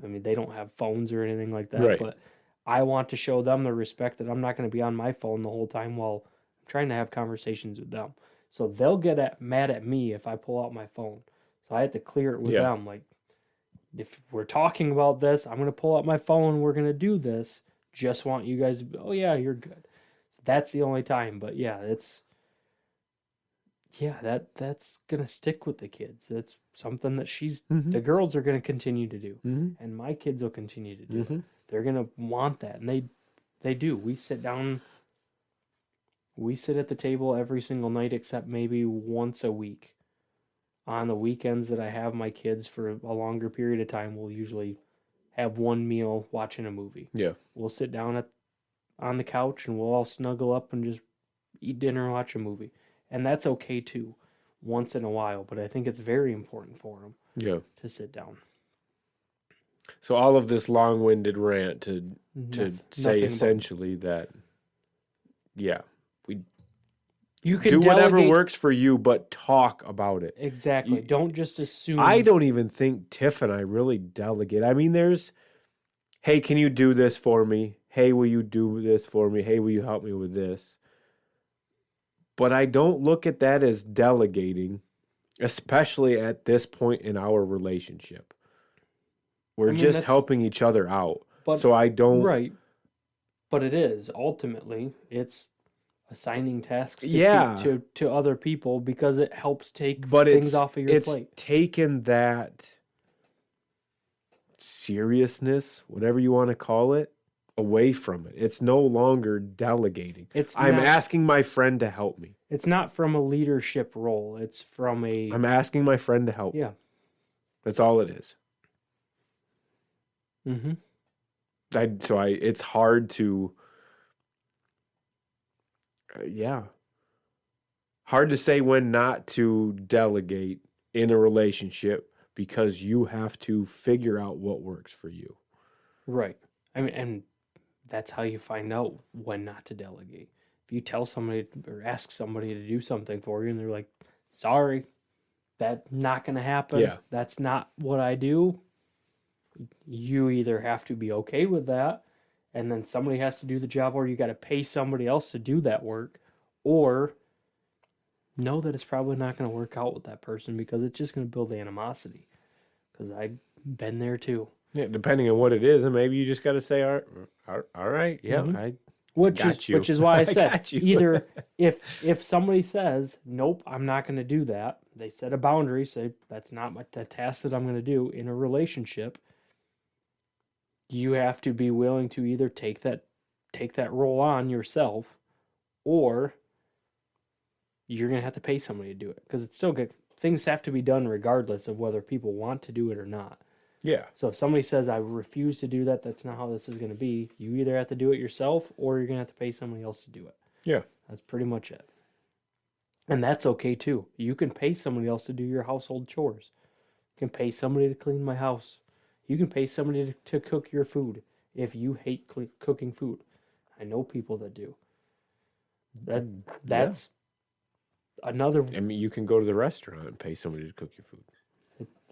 S2: I mean, they don't have phones or anything like that,
S1: Right.
S2: but I want to show them the respect that I'm not going to be on my phone the whole time while I'm trying to have conversations with them. So they'll get mad at me if I pull out my phone. So I have to clear it with them. Like, if we're talking about this, I'm going to pull out my phone. We're going to do this. Just want you guys, oh yeah, you're good. So that's the only time. But yeah, that's going to stick with the kids. That's something that the girls are going to continue to do. And my kids will continue to do it. They're going to want that. And they do. We sit at the table every single night except maybe once a week. On the weekends that I have my kids for a longer period of time, we'll usually have one meal watching a movie.
S1: Yeah.
S2: We'll sit down on the couch and we'll all snuggle up and just eat dinner and watch a movie. And that's okay too, once in a while. But I think it's very important for them to sit down.
S1: So all of this long-winded rant to say essentially that,
S2: you can
S1: do whatever works for you, but talk about it.
S2: Exactly. Don't just assume.
S1: I don't even think Tiff and I really delegate. I mean, there's, hey, can you do this for me? Hey, will you do this for me? Hey, will you help me with this? But I don't look at that as delegating, especially at this point in our relationship. We're just helping each other out. So I don't.
S2: Right. But it is. Ultimately, it's assigning tasks to other people because it helps take things off of your plate.
S1: It's taken that seriousness, whatever you want to call it, away from it. It's no longer delegating. I'm asking my friend to help me.
S2: It's not from a leadership role. It's from
S1: I'm asking my friend to help me. That's all it is. It's hard to hard to say when not to delegate in a relationship because you have to figure out what works for you.
S2: Right. I mean, and that's how you find out when not to delegate. If you tell somebody or ask somebody to do something for you and they're like, sorry, that's not going to happen. That's not what I do. You either have to be okay with that and then somebody has to do the job, or you got to pay somebody else to do that work, or know that it's probably not going to work out with that person because it's just going to build animosity. Because I've been there too.
S1: Yeah, depending on what it is, and maybe you just got to say, all right,
S2: which is why I said either if somebody says, nope, I'm not going to do that, they set a boundary, say that's not the task that I'm going to do in a relationship. You have to be willing to either take that role on yourself, or you're going to have to pay somebody to do it because it's still good. Things have to be done regardless of whether people want to do it or not.
S1: Yeah.
S2: So if somebody says, I refuse to do that, that's not how this is going to be, you either have to do it yourself or you're going to have to pay somebody else to do it.
S1: Yeah.
S2: That's pretty much it. And that's okay too. You can pay somebody else to do your household chores. You can pay somebody to clean my house. You can pay somebody to cook your food if you hate cooking food. I know people that do. That's another.
S1: I mean, you can go to the restaurant and pay somebody to cook your food.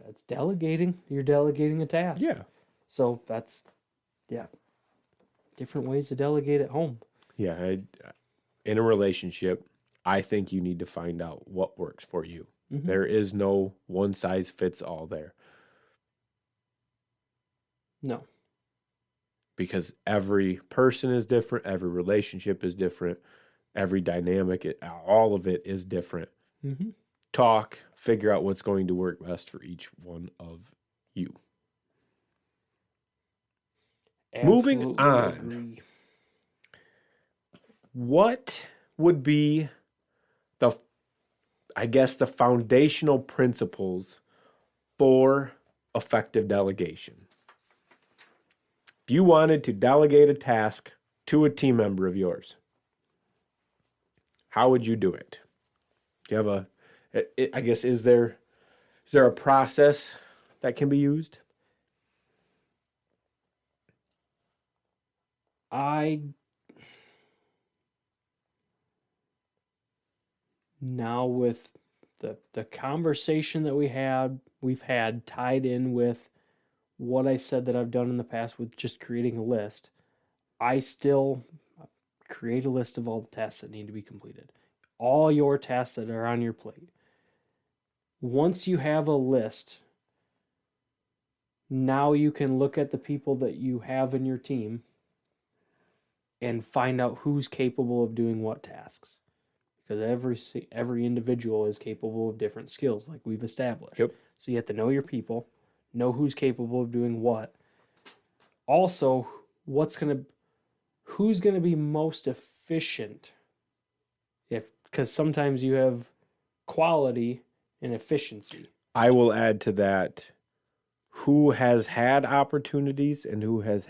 S2: That's delegating. You're delegating a task.
S1: Yeah.
S2: So that's, different ways to delegate at home.
S1: Yeah. In a relationship, I think you need to find out what works for you. There is no one size fits all there.
S2: No.
S1: Because every person is different, every relationship is different, every dynamic, all of it is different. Talk, figure out what's going to work best for each one of you.
S2: Absolutely.
S1: Moving on.
S2: Agree.
S1: What would be the foundational principles for effective delegation. If you wanted to delegate a task to a team member of yours, how would you do it? Do you have I guess, is there a process that can be used?
S2: Now with the conversation that we've had tied in with what I said that I've done in the past with just creating a list, I still create a list of all the tasks that need to be completed. All your tasks that are on your plate. Once you have a list, now you can look at the people that you have in your team and find out who's capable of doing what tasks. Because every individual is capable of different skills, like we've established.
S1: Yep.
S2: So you have to know your people, know who's capable of doing what. Also, who's gonna be most efficient? Because sometimes you have quality and efficiency.
S1: I will add to that who has had opportunities and who has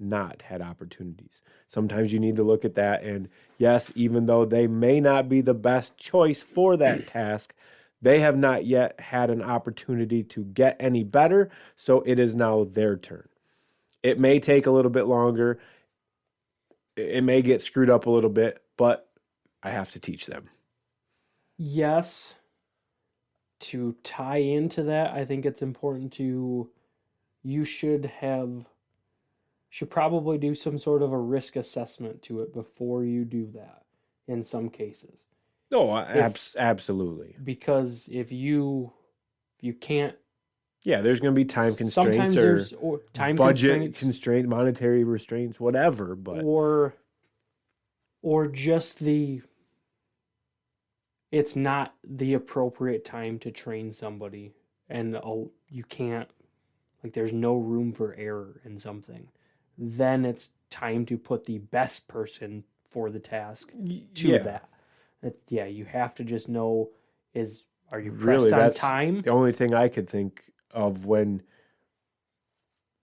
S1: not had opportunities. Sometimes you need to look at that, and yes, even though they may not be the best choice for that task, they have not yet had an opportunity to get any better, so it is now their turn. It may take a little bit longer. It may get screwed up a little bit, but I have to teach them.
S2: Yes. To tie into that, I think it's important you should probably do some sort of a risk assessment to it before you do that in some cases.
S1: Oh, absolutely.
S2: Because if you can't.
S1: Yeah, there's going to be time constraints
S2: sometimes
S1: or time budget constraints, monetary restraints, whatever. But
S2: or just it's not the appropriate time to train somebody, and you can't, like, there's no room for error in something. Then it's time to put the best person for the task to that. You have to just know, are you pressed on time?
S1: The only thing I could think of when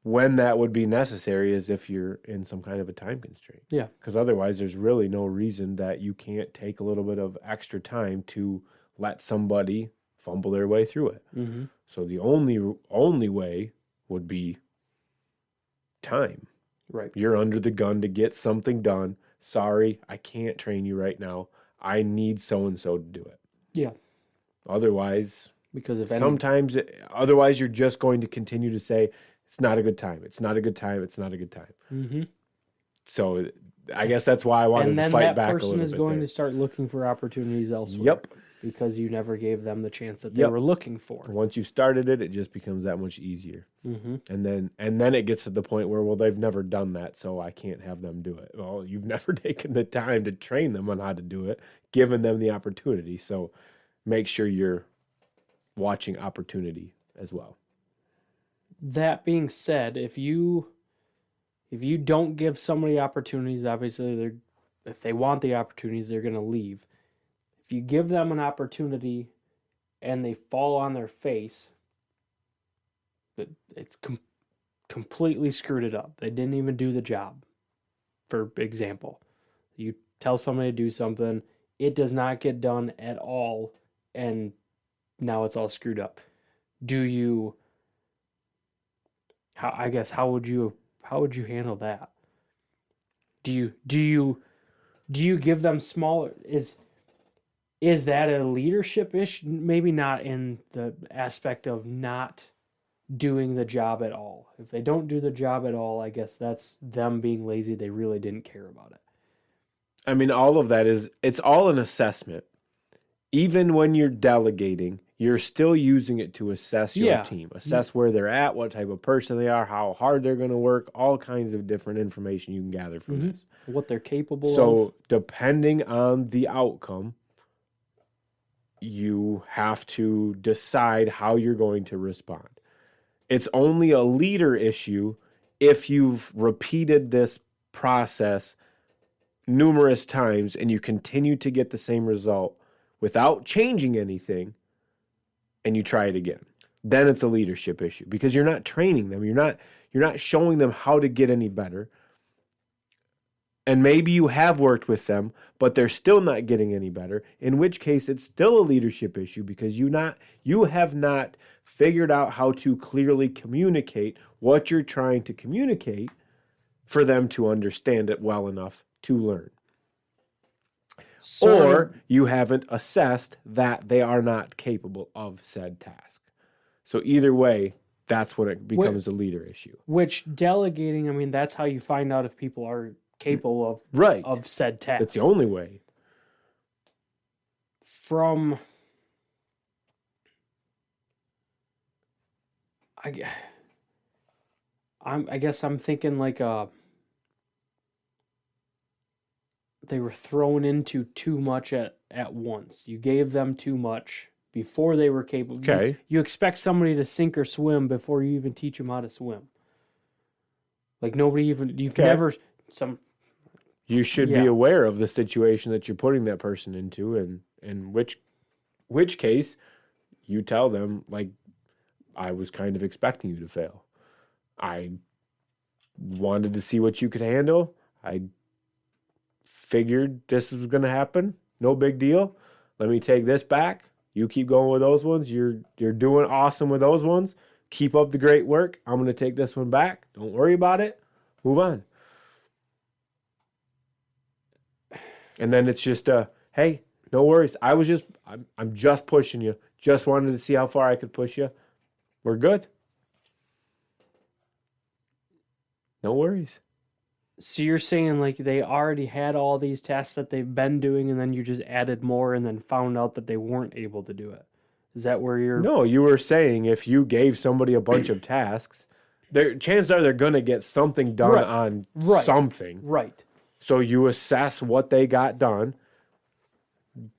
S1: that would be necessary is if you're in some kind of a time constraint.
S2: Yeah.
S1: Because otherwise there's really no reason that you can't take a little bit of extra time to let somebody fumble their way through it.
S2: Mm-hmm.
S1: So the only way would be time.
S2: Right.
S1: You're under the gun to get something done. Sorry, I can't train you right now. I need so-and-so to do it.
S2: Yeah.
S1: Otherwise, otherwise you're just going to continue to say, it's not a good time. It's not a good time. It's not a good time.
S2: Mm-hmm.
S1: So I guess that's why I wanted to fight back a little bit. And then that person is
S2: going to start looking for opportunities elsewhere.
S1: Yep.
S2: Because you never gave them the chance that they were looking for.
S1: Once you started it, it just becomes that much easier.
S2: Mm-hmm.
S1: And then it gets to the point where, well, they've never done that, so I can't have them do it. Well, you've never taken the time to train them on how to do it, given them the opportunity. So make sure you're watching opportunity as well.
S2: That being said, if you don't give somebody opportunities, obviously if they want the opportunities, they're going to leave. If you give them an opportunity and they fall on their face, it's completely screwed it up. They didn't even do the job. For example, you tell somebody to do something, it does not get done at all, and now it's all screwed up. How would you handle that? Do you give them smaller? Is that a leadership issue? Maybe not in the aspect of not doing the job at all. If they don't do the job at all, I guess that's them being lazy. They really didn't care about it.
S1: I mean, all of that it's all an assessment. Even when you're delegating, you're still using it to assess your team, assess where they're at, what type of person they are, how hard they're going to work, all kinds of different information you can gather from this.
S2: What they're capable of.
S1: So depending on the outcome, you have to decide how you're going to respond. It's only a leader issue if you've repeated this process numerous times and you continue to get the same result without changing anything, and you try it again. then it's a leadership issue because you're not training them. You're not showing them how to get any better. And maybe you have worked with them, but they're still not getting any better, in which case it's still a leadership issue because you have not figured out how to clearly communicate what you're trying to communicate for them to understand it well enough to learn. Or you haven't assessed that they are not capable of said task. So either way, that's when it becomes a leader issue.
S2: Which delegating, I mean, that's how you find out if people are capable of said task.
S1: It's the only way.
S2: I guess I'm thinking like they were thrown into too much at once. You gave them too much before they were capable.
S1: Okay.
S2: You expect somebody to sink or swim before you even teach them how to swim. Like
S1: You should be aware of the situation that you're putting that person into, and in which case you tell them, like, I was kind of expecting you to fail. I wanted to see what you could handle. I figured this was going to happen. No big deal. Let me take this back. You keep going with those ones. You're doing awesome with those ones. Keep up the great work. I'm going to take this one back. Don't worry about it. Move on. And then it's just hey, no worries. I'm just pushing you. Just wanted to see how far I could push you. We're good. No worries.
S2: So you're saying like they already had all these tasks that they've been doing, and then you just added more and then found out that they weren't able to do it. Is that where you're...
S1: No, you were saying if you gave somebody a bunch of tasks, chances are they're going to get something done on something.
S2: Right.
S1: So you assess what they got done,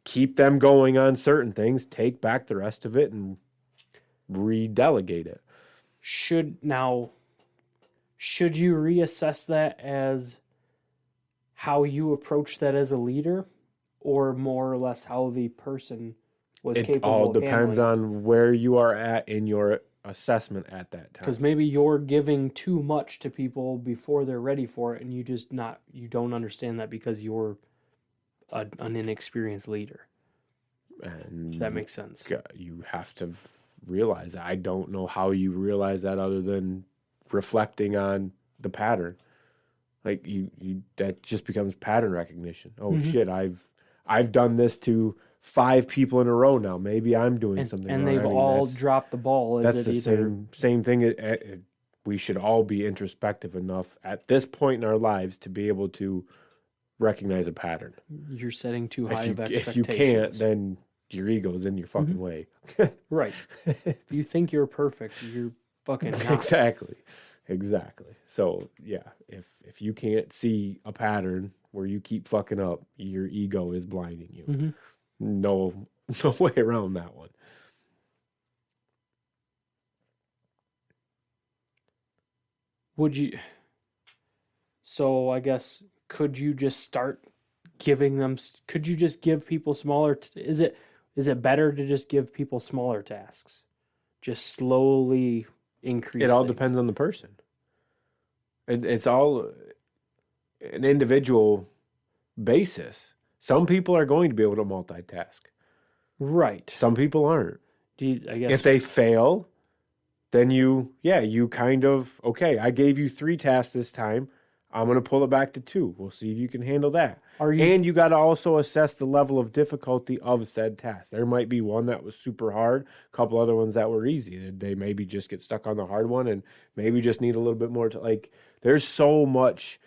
S1: keep them going on certain things, take back the rest of it, and redelegate it.
S2: Should you reassess that as how you approach that as a leader, or more or less how the person was capable of handling? It all
S1: depends on where you are at in your assessment at that time.
S2: Because maybe you're giving too much to people before they're ready for it, and you don't understand that because you're an inexperienced leader.
S1: And
S2: that makes sense.
S1: You have to realize that. I don't know how you realize that other than reflecting on the pattern. Like you that just becomes pattern recognition. Oh shit, I've done this to 5 people in a row now. Maybe I'm doing something
S2: and
S1: wrong.
S2: They've all dropped the ball.
S1: That's the same thing. We should all be introspective enough at this point in our lives to be able to recognize a pattern.
S2: You're setting too high of expectations.
S1: If you can't, then your ego's in your fucking way.
S2: Right. If you think you're perfect, you're fucking not.
S1: Exactly. So yeah, if you can't see a pattern where you keep fucking up, your ego is blinding you. No way around that one.
S2: So I guess, could you just give people smaller, is it better to just give people smaller tasks? Just slowly increase.
S1: It all depends on the person. It's all an individual basis. Some people are going to be able to multitask.
S2: Right.
S1: Some people aren't.
S2: I guess
S1: if they fail, then you kind of, okay, I gave you 3 tasks this time. I'm going to pull it back to 2. We'll see if you can handle that. And you got to also assess the level of difficulty of said task. There might be one that was super hard, a couple other ones that were easy. They maybe just get stuck on the hard one and maybe just need a little bit more there's so much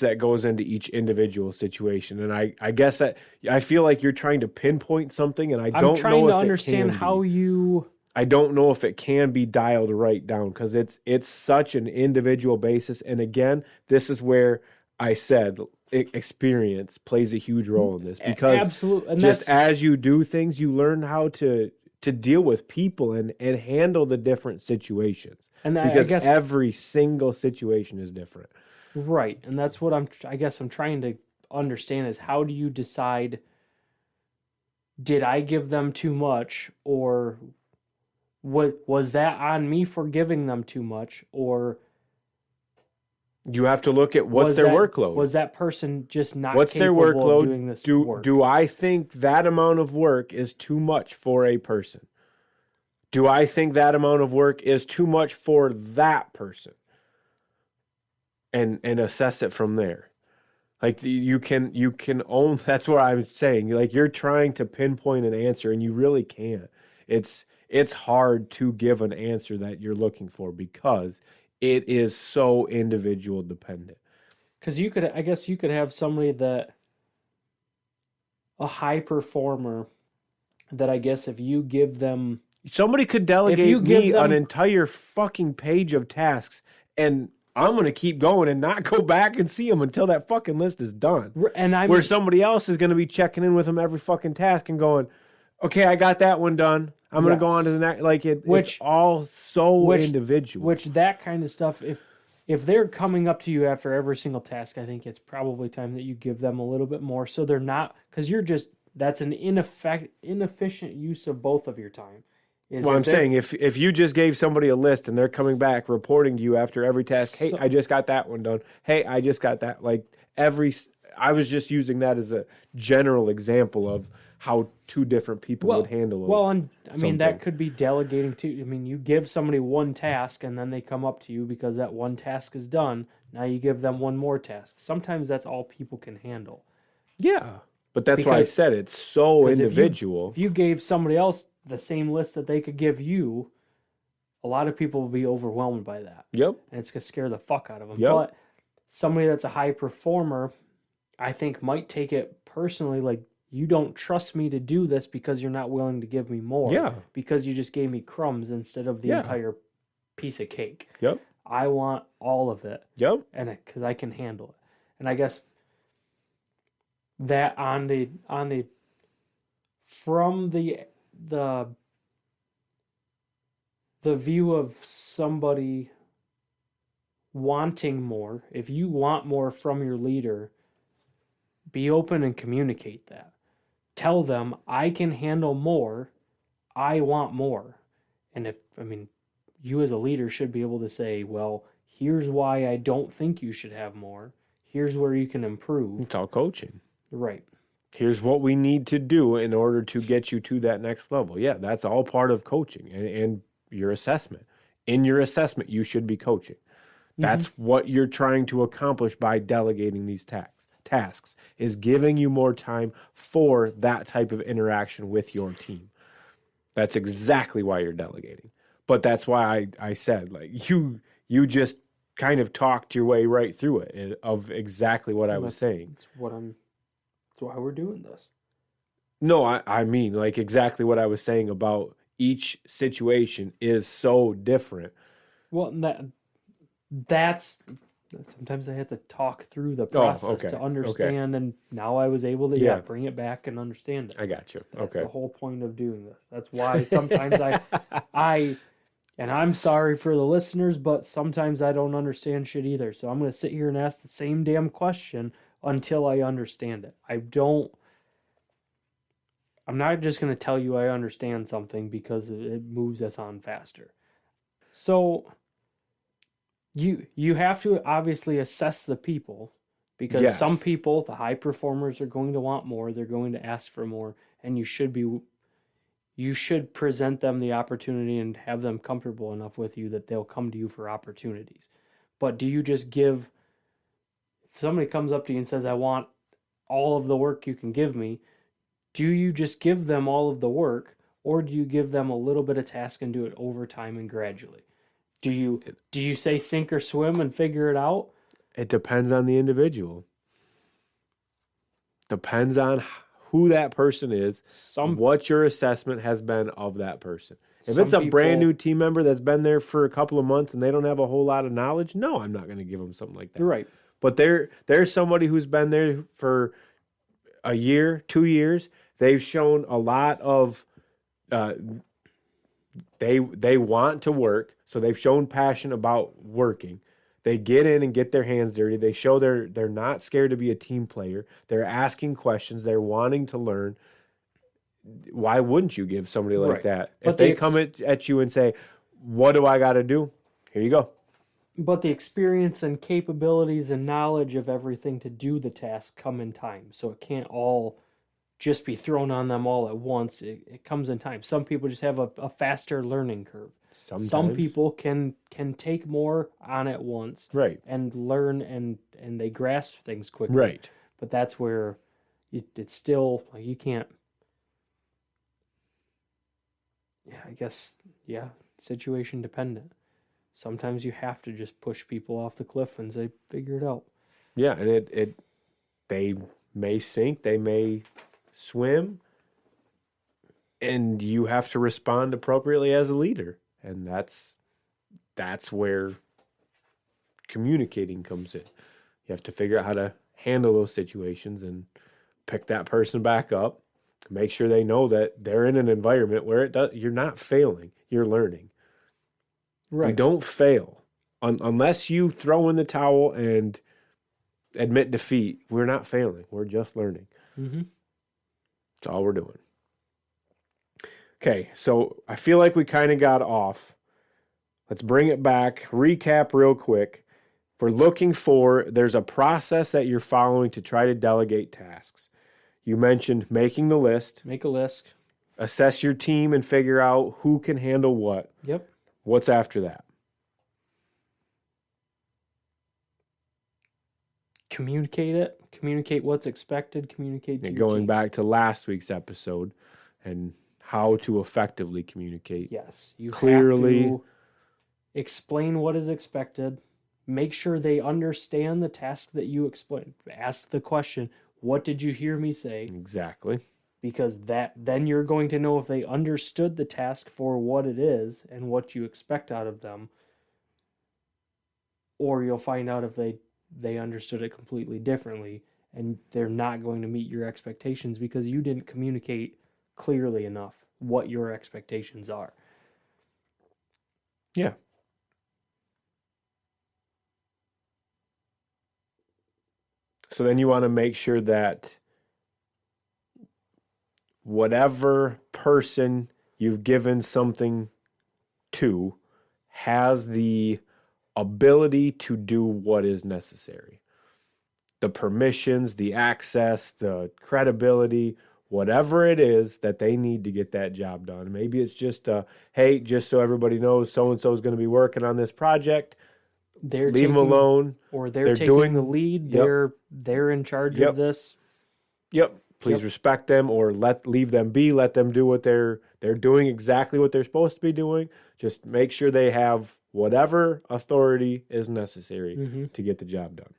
S1: that goes into each individual situation. And I guess that I feel like you're trying to pinpoint something, and I'm trying to understand
S2: how you...
S1: I don't know if it can be dialed right down because it's such an individual basis. And again, this is where I said experience plays a huge role in this, because
S2: absolutely. And
S1: just as you do things, you learn how to deal with people and handle the different situations. And because I guess every single situation is different.
S2: Right. And that's what I'm trying to understand is, how do you decide did I give them too much, or what was that on me for giving them too much, or
S1: You have to look at what's their workload.
S2: Was that person just not
S1: What's their
S2: capable
S1: workload?
S2: of doing this
S1: do
S2: work?
S1: do I think that amount of work is too much for a person? Do I think that amount of work is too much for that person? And assess it from there. Like you can own. That's what I'm saying. Like you're trying to pinpoint an answer, and you really can't. It's hard to give an answer that you're looking for because it is so individual dependent.
S2: Because I guess you could have somebody a high performer that I guess if you give them,
S1: Somebody could delegate me an entire fucking page of tasks, and I'm going to keep going and not go back and see them until that fucking list is done. Where somebody else is going to be checking in with them every fucking task and going, okay, I got that one done. I'm going to go on to the next. Like it's all so individual.
S2: Which that kind of stuff, if they're coming up to you after every single task, I think it's probably time that you give them a little bit more so they're not, because that's an inefficient use of both of your time.
S1: Well, I'm saying if you just gave somebody a list and they're coming back reporting to you after every task, hey, I just got that one done. Hey, I just got that. Like I was just using that as a general example of how two different people would handle it.
S2: Well, and I mean, that could be delegating too. I mean, you give somebody one task and then they come up to you because that one task is done. Now you give them one more task. Sometimes that's all people can handle.
S1: Yeah. But that's why I said it's so individual.
S2: If you gave somebody else the same list that they could give you, a lot of people will be overwhelmed by that.
S1: Yep.
S2: And it's going to scare the fuck out of them.
S1: Yep.
S2: But somebody that's a high performer, I think, might take it personally, like, you don't trust me to do this because you're not willing to give me more.
S1: Yeah.
S2: Because you just gave me crumbs instead of the entire piece of cake.
S1: Yep.
S2: I want all of it.
S1: Yep.
S2: And because I can handle it. And I guess that from the view of somebody wanting more, if you want more from your leader, be open and communicate that. Tell them, I can handle more, I want more. And you as a leader should be able to say, well, here's why I don't think you should have more. Here's where you can improve.
S1: It's all coaching.
S2: Right.
S1: Here's what we need to do in order to get you to that next level. Yeah, that's all part of coaching and your assessment. In your assessment, you should be coaching. That's what you're trying to accomplish by delegating these tasks, is giving you more time for that type of interaction with your team. That's exactly why you're delegating. But that's why I said, like, you just kind of talked your way right through it of exactly what I was saying.
S2: That's why we're doing this.
S1: No, I mean, like, exactly what I was saying about each situation is so different.
S2: Well, that's sometimes I have to talk through the process to understand, and now I was able to bring it back and understand it.
S1: I got you.
S2: That's the whole point of doing this. That's why sometimes and I'm sorry for the listeners, but sometimes I don't understand shit either. So I'm going to sit here and ask the same damn question until I understand it. I'm not just going to tell you I understand something because it moves us on faster. So you have to obviously assess the people, because some people, the high performers, are going to want more. They're going to ask for more, and you should present them the opportunity and have them comfortable enough with you that they'll come to you for opportunities. But do you just if somebody comes up to you and says, I want all of the work you can give me, do you just give them all of the work, or do you give them a little bit of task and do it over time and gradually? Do you say sink or swim and figure it out?
S1: It depends on the individual. Depends on who that person is, what your assessment has been of that person. If it's a brand new team member that's been there for a couple of months and they don't have a whole lot of knowledge, no, I'm not going to give them something like that.
S2: Right.
S1: But there's somebody who's been there for a year, 2 years. They've shown a lot of they want to work, so they've shown passion about working. They get in and get their hands dirty. They show they're not scared to be a team player. They're asking questions. They're wanting to learn. why wouldn't you give somebody like
S2: Right.
S1: that?
S2: But
S1: If they come at you and say, what do I got to do? Here you go.
S2: But the experience and capabilities and knowledge of everything to do the task come in time. So it can't all just be thrown on them all at once. It comes in time. Some people just have a faster learning curve.
S1: Sometimes.
S2: Some people can take more on at once,
S1: Right.
S2: and learn and they grasp things quickly.
S1: Right.
S2: But that's where it's still like you can't. Yeah, I guess situation dependent. Sometimes you have to just push people off the cliff and say, figure it out.
S1: Yeah, and they may sink, they may swim, and you have to respond appropriately as a leader. And that's where communicating comes in. You have to figure out how to handle those situations and pick that person back up, make sure they know that they're in an environment where you're not failing, you're learning.
S2: Right.
S1: You don't fail unless you throw in the towel and admit defeat. We're not failing. We're just learning.
S2: Mm-hmm.
S1: That's all we're doing. Okay, so I feel like we kind of got off. Let's bring it back. Recap real quick. If we're looking for, there's a process that you're following to try to delegate tasks. You mentioned making the list.
S2: Make a list.
S1: Assess your team and figure out who can handle what.
S2: Yep.
S1: What's after that?
S2: Communicate it. Communicate what's expected. Communicate to
S1: And
S2: your
S1: going
S2: team.
S1: back to last week's episode and how to effectively communicate.
S2: Yes. You
S1: Clearly.
S2: have to explain what is expected. Make sure they understand the task that you explain. Ask the question, what did you hear me say?
S1: Exactly.
S2: Because then you're going to know if they understood the task for what it is and what you expect out of them, or you'll find out if they understood it completely differently and they're not going to meet your expectations because you didn't communicate clearly enough what your expectations are.
S1: Yeah. So then you want to make sure that whatever person you've given something to has the ability to do what is necessary. The permissions, the access, the credibility, whatever it is that they need to get that job done. Maybe it's just, hey, just so everybody knows, so-and-so is going to be working on this project. Leave them alone.
S2: Or they're taking the lead.
S1: Yep.
S2: They're in charge of this.
S1: Yep. Please respect them or leave them be. Let them do what they're doing exactly what they're supposed to be doing. Just make sure they have whatever authority is necessary to get the job done.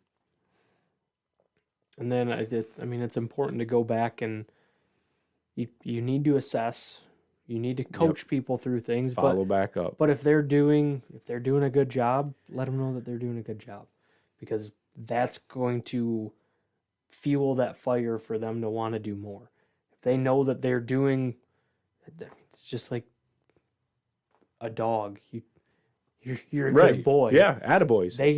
S2: And then it's important to go back and you need to assess. You need to coach people through things.
S1: Follow back up.
S2: But if they're doing a good job, let them know that they're doing a good job, because that's going to fuel that fire for them to want to do more. If they know that they're doing, it's just like a dog. You're a good boy.
S1: Yeah, attaboys.
S2: They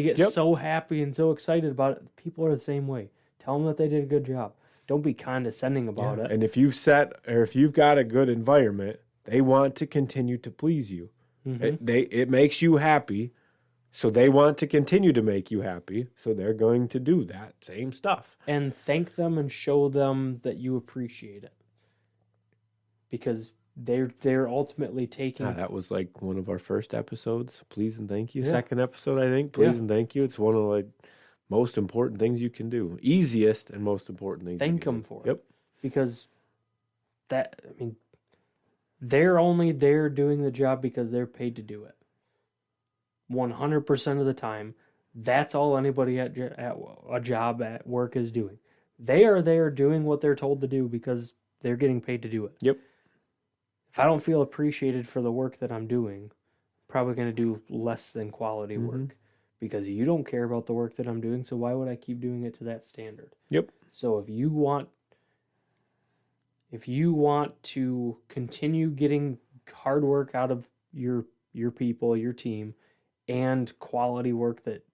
S2: get so happy and so excited about it. People are the same way. Tell them that they did a good job. Don't be condescending about it.
S1: And if you've got a good environment, they want to continue to please you. It makes you happy, so they want to continue to make you happy. So they're going to do that same stuff.
S2: And thank them and show them that you appreciate it, because they're ultimately taking.
S1: That was like one of our first episodes. Please and thank you. Second episode, I think. Please and thank you. It's one of the most important things you can do. Easiest and most important things.
S2: Thank them for it. Because they're only there doing the job because they're paid to do it. 100% of the time, that's all anybody at a job at work is doing. They are there doing what they're told to do because they're getting paid to do it.
S1: Yep.
S2: If I don't feel appreciated for the work that I'm doing, I'm probably going to do less than quality work, because you don't care about the work that I'm doing, so why would I keep doing it to that standard?
S1: Yep.
S2: So if you want to continue getting hard work out of your people, your team, and quality work that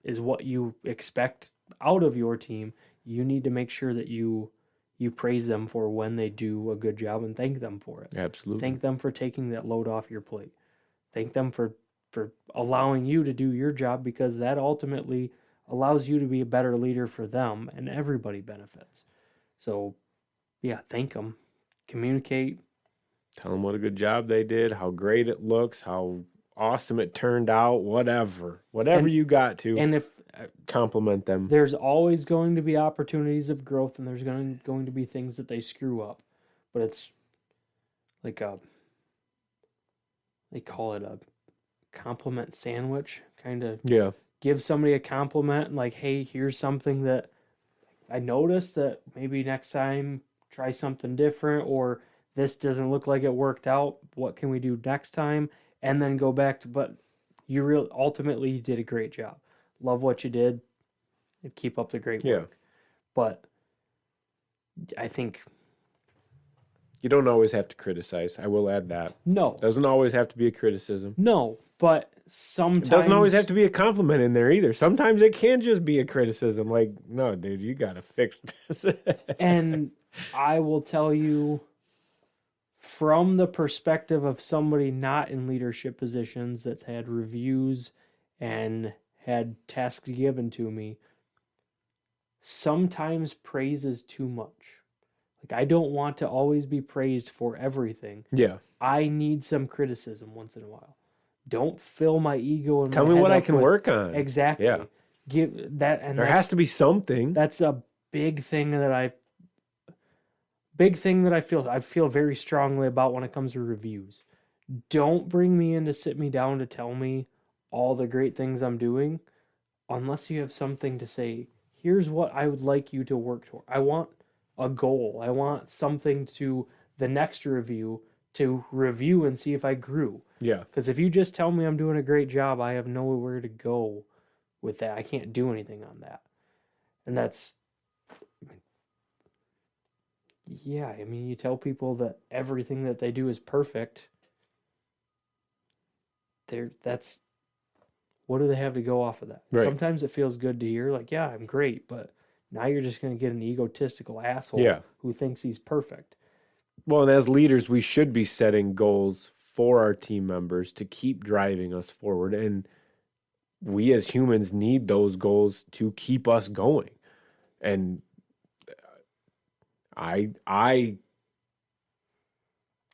S2: is what you expect out of your team, you need to make sure that you you praise them for when they do a good job and thank them for it.
S1: Absolutely.
S2: Thank them for taking that load off your plate. Thank them for allowing you to do your job, because that ultimately allows you to be a better leader for them, and everybody benefits. So, yeah, thank them. Communicate.
S1: Tell them what a good job they did, how great it looks, how awesome it turned out, whatever you got to.
S2: And if
S1: compliment them.
S2: There's always going to be opportunities of growth, and there's going to be things that they screw up. But it's like they call it a compliment sandwich, kind of.
S1: Yeah.
S2: Give somebody a compliment, like, hey, here's something that I noticed that maybe next time try something different, or this doesn't look like it worked out. What can we do next time? And then go back to, but ultimately you did a great job. Love what you did, and keep up the great work.
S1: Yeah.
S2: But I think
S1: you don't always have to criticize. I will add that.
S2: No.
S1: Doesn't always have to be a criticism.
S2: No, but sometimes...
S1: It doesn't always have to be a compliment in there either. Sometimes it can just be a criticism. Like, no, dude, you got to fix this.
S2: And I will tell you, from the perspective of somebody not in leadership positions that's had reviews and had tasks given to me, sometimes praise is too much. Like, I don't want to always be praised for everything.
S1: Yeah.
S2: I need some criticism once in a while. Don't fill my ego and
S1: tell me what I can work on.
S2: Exactly.
S1: Yeah.
S2: Give that, and
S1: there has to be something.
S2: That's a big thing that I feel very strongly about when it comes to reviews. Don't bring me in to sit me down to tell me all the great things I'm doing unless you have something to say. Here's what I would like you to work toward. I want a goal. I want something to the next review to review and see if I grew.
S1: Yeah.
S2: Because if you just tell me I'm doing a great job, I have nowhere to go with that. I can't do anything on that. And that's... Yeah, I mean, you tell people that everything that they do is perfect. That's... What do they have to go off of that?
S1: Right.
S2: Sometimes it feels good to hear, like, yeah, I'm great, but now you're just going to get an egotistical asshole who thinks he's perfect.
S1: Well, and as leaders, we should be setting goals for our team members to keep driving us forward. And we as humans need those goals to keep us going. And I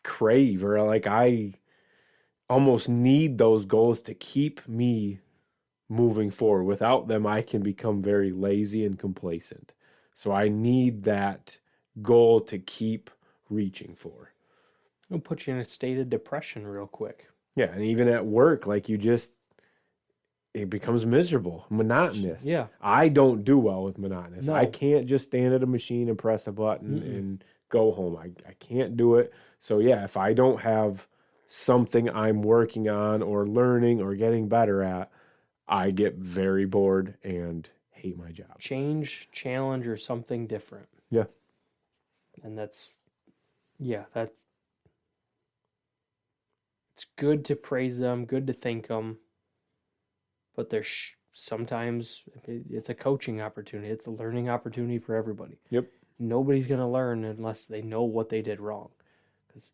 S1: crave, or like I almost need those goals to keep me moving forward. Without them, I can become very lazy and complacent. So I need that goal to keep reaching for.
S2: It'll put you in a state of depression real quick.
S1: Yeah, and even at work, like it becomes miserable, monotonous.
S2: Yeah.
S1: I don't do well with monotonous.
S2: No.
S1: I can't just stand at a machine and press a button and go home. I can't do it. So yeah, if I don't have something I'm working on or learning or getting better at, I get very bored and hate my job.
S2: Change, challenge, or something different.
S1: Yeah.
S2: And it's good to praise them, good to thank them, but there's sometimes it's a coaching opportunity. It's a learning opportunity for everybody.
S1: Yep.
S2: Nobody's going to learn unless they know what they did wrong, because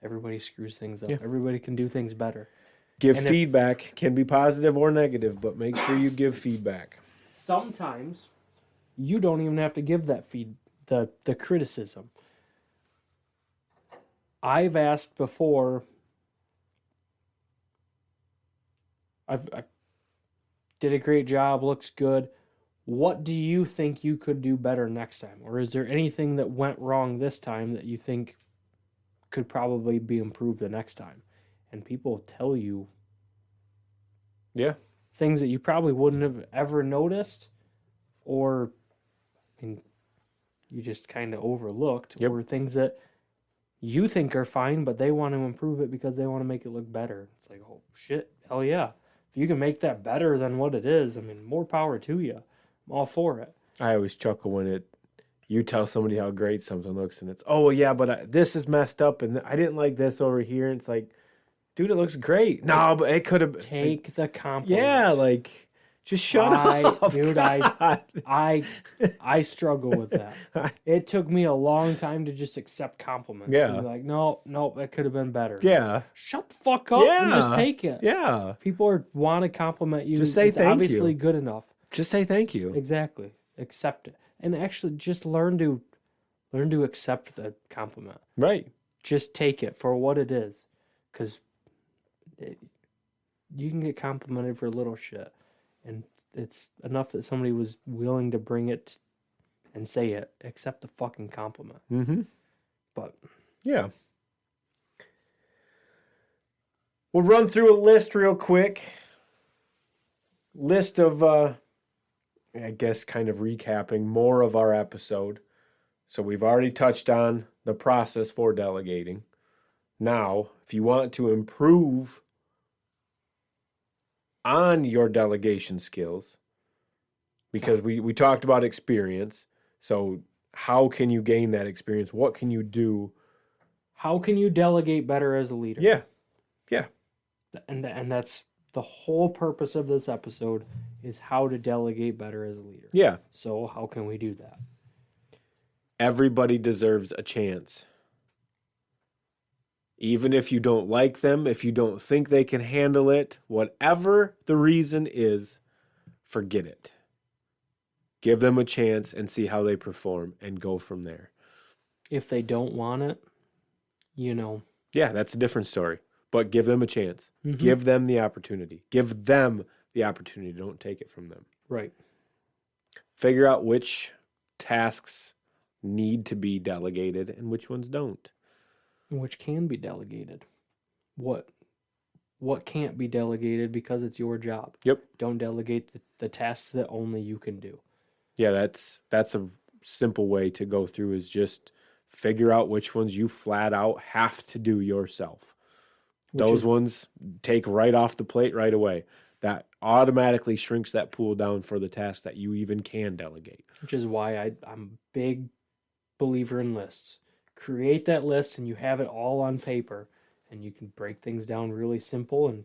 S2: everybody screws things up. Yeah. Everybody can do things better.
S1: Give feedback. Can be positive or negative, but make sure you give feedback.
S2: Sometimes you don't even have to give that the criticism. I've asked before, I did a great job, looks good. What do you think you could do better next time? Or is there anything that went wrong this time that you think could probably be improved the next time? And people tell you things that you probably wouldn't have ever noticed, or you just kind of overlooked, or things that you think are fine, but they want to improve it because they want to make it look better. It's like, oh, shit, hell yeah. If you can make that better than what it is, more power to you. I'm all for it. I
S1: always chuckle when you tell somebody how great something looks, and it's, oh, well, yeah, but this is messed up, and I didn't like this over here. And it's like, dude, it looks great. No, but it could have...
S2: Take the compliment.
S1: Yeah, Just shut up,
S2: dude.
S1: God.
S2: I struggle with that. It took me a long time to just accept compliments.
S1: Yeah.
S2: To be like, no, that could have been better.
S1: Yeah.
S2: Shut the fuck up and just take it.
S1: Yeah.
S2: People want to compliment you.
S1: Just say
S2: it's
S1: thank
S2: obviously
S1: you.
S2: good enough.
S1: Just say thank you.
S2: Exactly. Accept it. And actually just learn to accept the compliment.
S1: Right.
S2: Just take it for what it is. Because you can get complimented for little shit. And it's enough that somebody was willing to bring it and say it. Accept the fucking compliment.
S1: Mm-hmm.
S2: But
S1: yeah. We'll run through a list real quick. List of, I guess, kind of recapping more of our episode. So we've already touched on the process for delegating. Now, if you want to improve on your delegation skills, because we talked about experience. So how can you gain that experience? What can you do?
S2: how can you delegate better as a leader?
S1: Yeah. Yeah.
S2: And that's the whole purpose of this episode is how to delegate better as a leader.
S1: Yeah.
S2: So how can we do that?
S1: Everybody deserves a chance. Even if you don't like them, if you don't think they can handle it, whatever the reason is, forget it. Give them a chance and see how they perform and go from there.
S2: If they don't want it,
S1: Yeah, that's a different story. But give them a chance.
S2: Mhm.
S1: Give them the opportunity. Give them the opportunity. Don't take it from them.
S2: Right.
S1: Figure out which tasks need to be delegated and which ones don't.
S2: Which can be delegated. What can't be delegated because it's your job.
S1: Yep.
S2: Don't delegate the tasks that only you can do.
S1: Yeah, that's a simple way to go through is just figure out which ones you flat out have to do yourself. Those ones take right off the plate right away. That automatically shrinks that pool down for the tasks that you even can delegate.
S2: Which is why I'm a big believer in lists. Create that list and you have it all on paper and you can break things down really simple and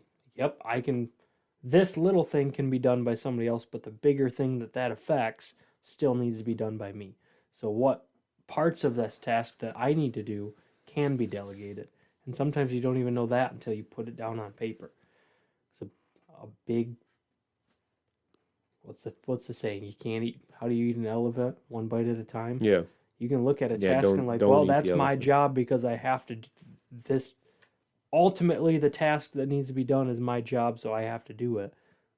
S2: this little thing can be done by somebody else, but the bigger thing that affects still needs to be done by me. So what parts of this task that I need to do can be delegated. And sometimes you don't even know that until you put it down on paper. It's a big, what's the saying? You can't eat, how do you eat an elephant? One bite at a time?
S1: Yeah.
S2: You can look at a
S1: Yeah,
S2: task and that's my job because I have to do this. Ultimately, the task that needs to be done is my job, so I have to do it.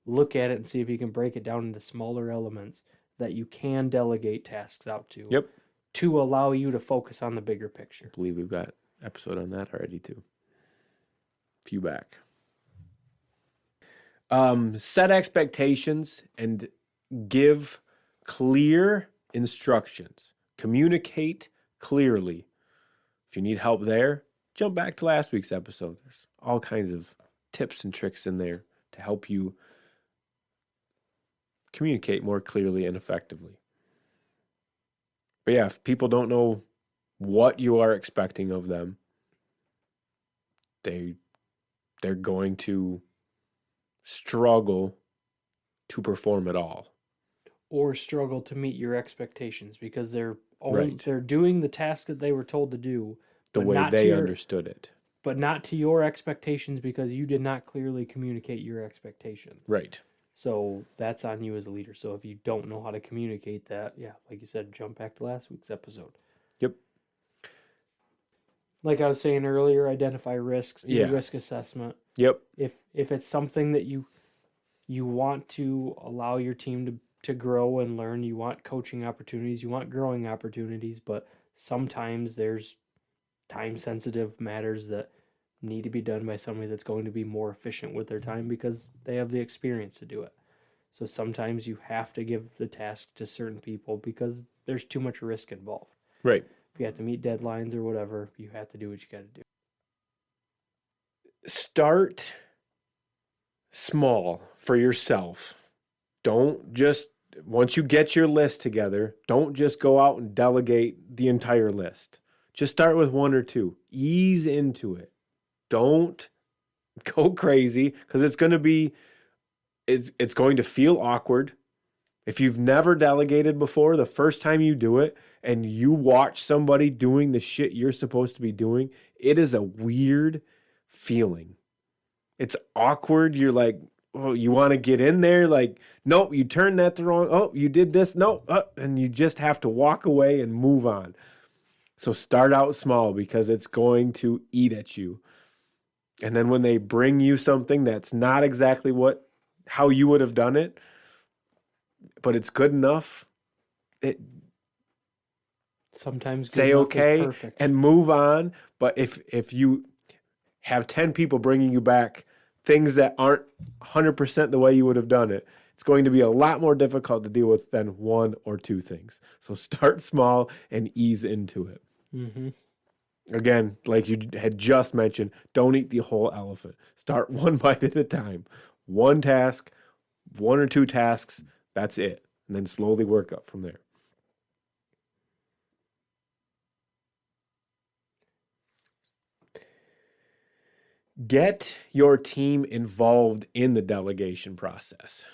S2: Look at it and see if you can break it down into smaller elements that you can delegate tasks out to.
S1: Yep.
S2: To allow you to focus on the bigger picture.
S1: I believe we've got episode on that already too. Few back. Set expectations and give clear instructions. Communicate clearly. If you need help there, jump back to last week's episode. There's all kinds of tips and tricks in there to help you communicate more clearly and effectively. But yeah, if people don't know what you are expecting of them, they're going to struggle to perform at all.
S2: Or struggle to meet your expectations because they're
S1: Right.
S2: they're doing the task that they were told to do
S1: The
S2: but
S1: way
S2: not to
S1: they
S2: your-
S1: understood it.
S2: but not to your expectations because you did not clearly communicate your expectations.
S1: Right.
S2: So that's on you as a leader. So if you don't know how to communicate that, yeah, like you said, jump back to last week's episode.
S1: Yep.
S2: Like I was saying earlier, identify risks, do
S1: Yeah.
S2: risk assessment.
S1: Yep.
S2: If it's something that you want to allow your team to grow and learn, you want coaching opportunities, you want growing opportunities, but sometimes there's time-sensitive matters that need to be done by somebody that's going to be more efficient with their time because they have the experience to do it. So sometimes you have to give the task to certain people because there's too much risk involved.
S1: Right.
S2: If you have to meet deadlines or whatever, you have to do what you got to do.
S1: Start small for yourself. Don't just, once you get your list together, don't just go out and delegate the entire list. Just start with one or two. Ease into it. Don't go crazy because it's going to be it's going to feel awkward. If you've never delegated before, the first time you do it and you watch somebody doing the shit you're supposed to be doing, it is a weird feeling. It's awkward. You're like, oh, you want to get in there. Like, nope, you turned that the wrong. Oh, you did this. No. And you just have to walk away and move on. So start out small because it's going to eat at you. And then when they bring you something that's not exactly how you would have done it, but it's good enough,
S2: Sometimes
S1: say okay and move on. But if you have 10 people bringing you back things that aren't 100% the way you would have done it, it's going to be a lot more difficult to deal with than one or two things. So start small and ease into it.
S2: Mm-hmm.
S1: Again, like you had just mentioned, don't eat the whole elephant. Start one bite at a time. One task, one or two tasks, that's it. And then slowly work up from there. Get your team involved in the delegation process.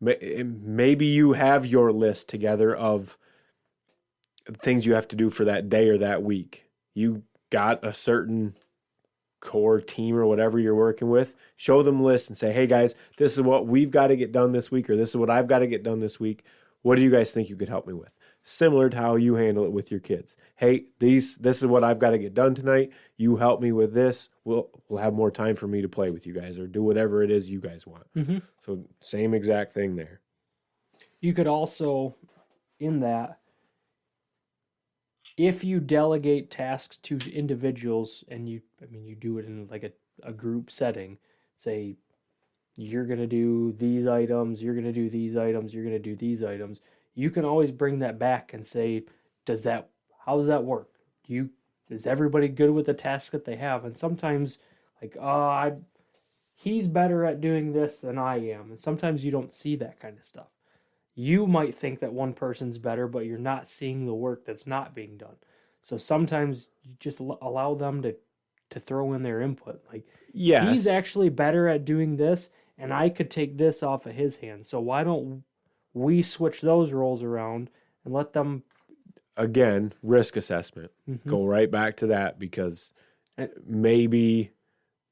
S1: Maybe you have your list together of things you have to do for that day or that week. You got a certain core team or whatever you're working with. Show them lists and say, hey guys, this is what we've got to get done this week, or this is what I've got to get done this week. What do you guys think you could help me with? Similar to how you handle it with your kids. Hey, this is what I've got to get done tonight. You help me with this. We'll have more time for me to play with you guys or do whatever it is you guys want.
S2: Mm-hmm.
S1: So same exact thing there.
S2: You could also, in that, if you delegate tasks to individuals and you do it in like a group setting, say you're going to do these items, you're going to do these items, you're going to do these items, you can always bring that back and say, how does that work? Is everybody good with the tasks that they have? And sometimes like, he's better at doing this than I am. And sometimes you don't see that kind of stuff. You might think that one person's better, but you're not seeing the work that's not being done. So sometimes you just allow them to throw in their input. Like, yes, he's actually better at doing this, and I could take this off of his hands. So why don't we switch those roles around and let them...
S1: Again, risk assessment. Mm-hmm. Go right back to that because maybe...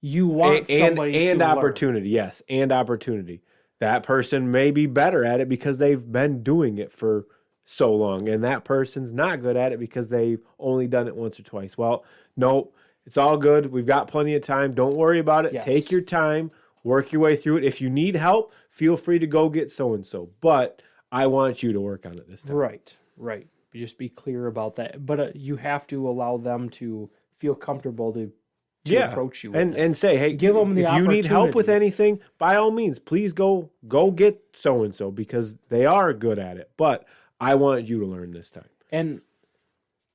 S2: You want somebody
S1: and
S2: to
S1: opportunity, learn. Yes, and opportunity. That person may be better at it because they've been doing it for so long, and that person's not good at it because they've only done it once or twice. Well, no, it's all good. We've got plenty of time. Don't worry about it. Yes. Take your time. Work your way through it. If you need help, feel free to go get so-and-so. But I want you to work on it this time.
S2: Right. Just be clear about that. But you have to allow them to feel comfortable to approach you with
S1: and say, hey,
S2: give them the opportunity.
S1: If you need help with anything, by all means, please go get so-and-so because they are good at it. But I want you to learn this time.
S2: And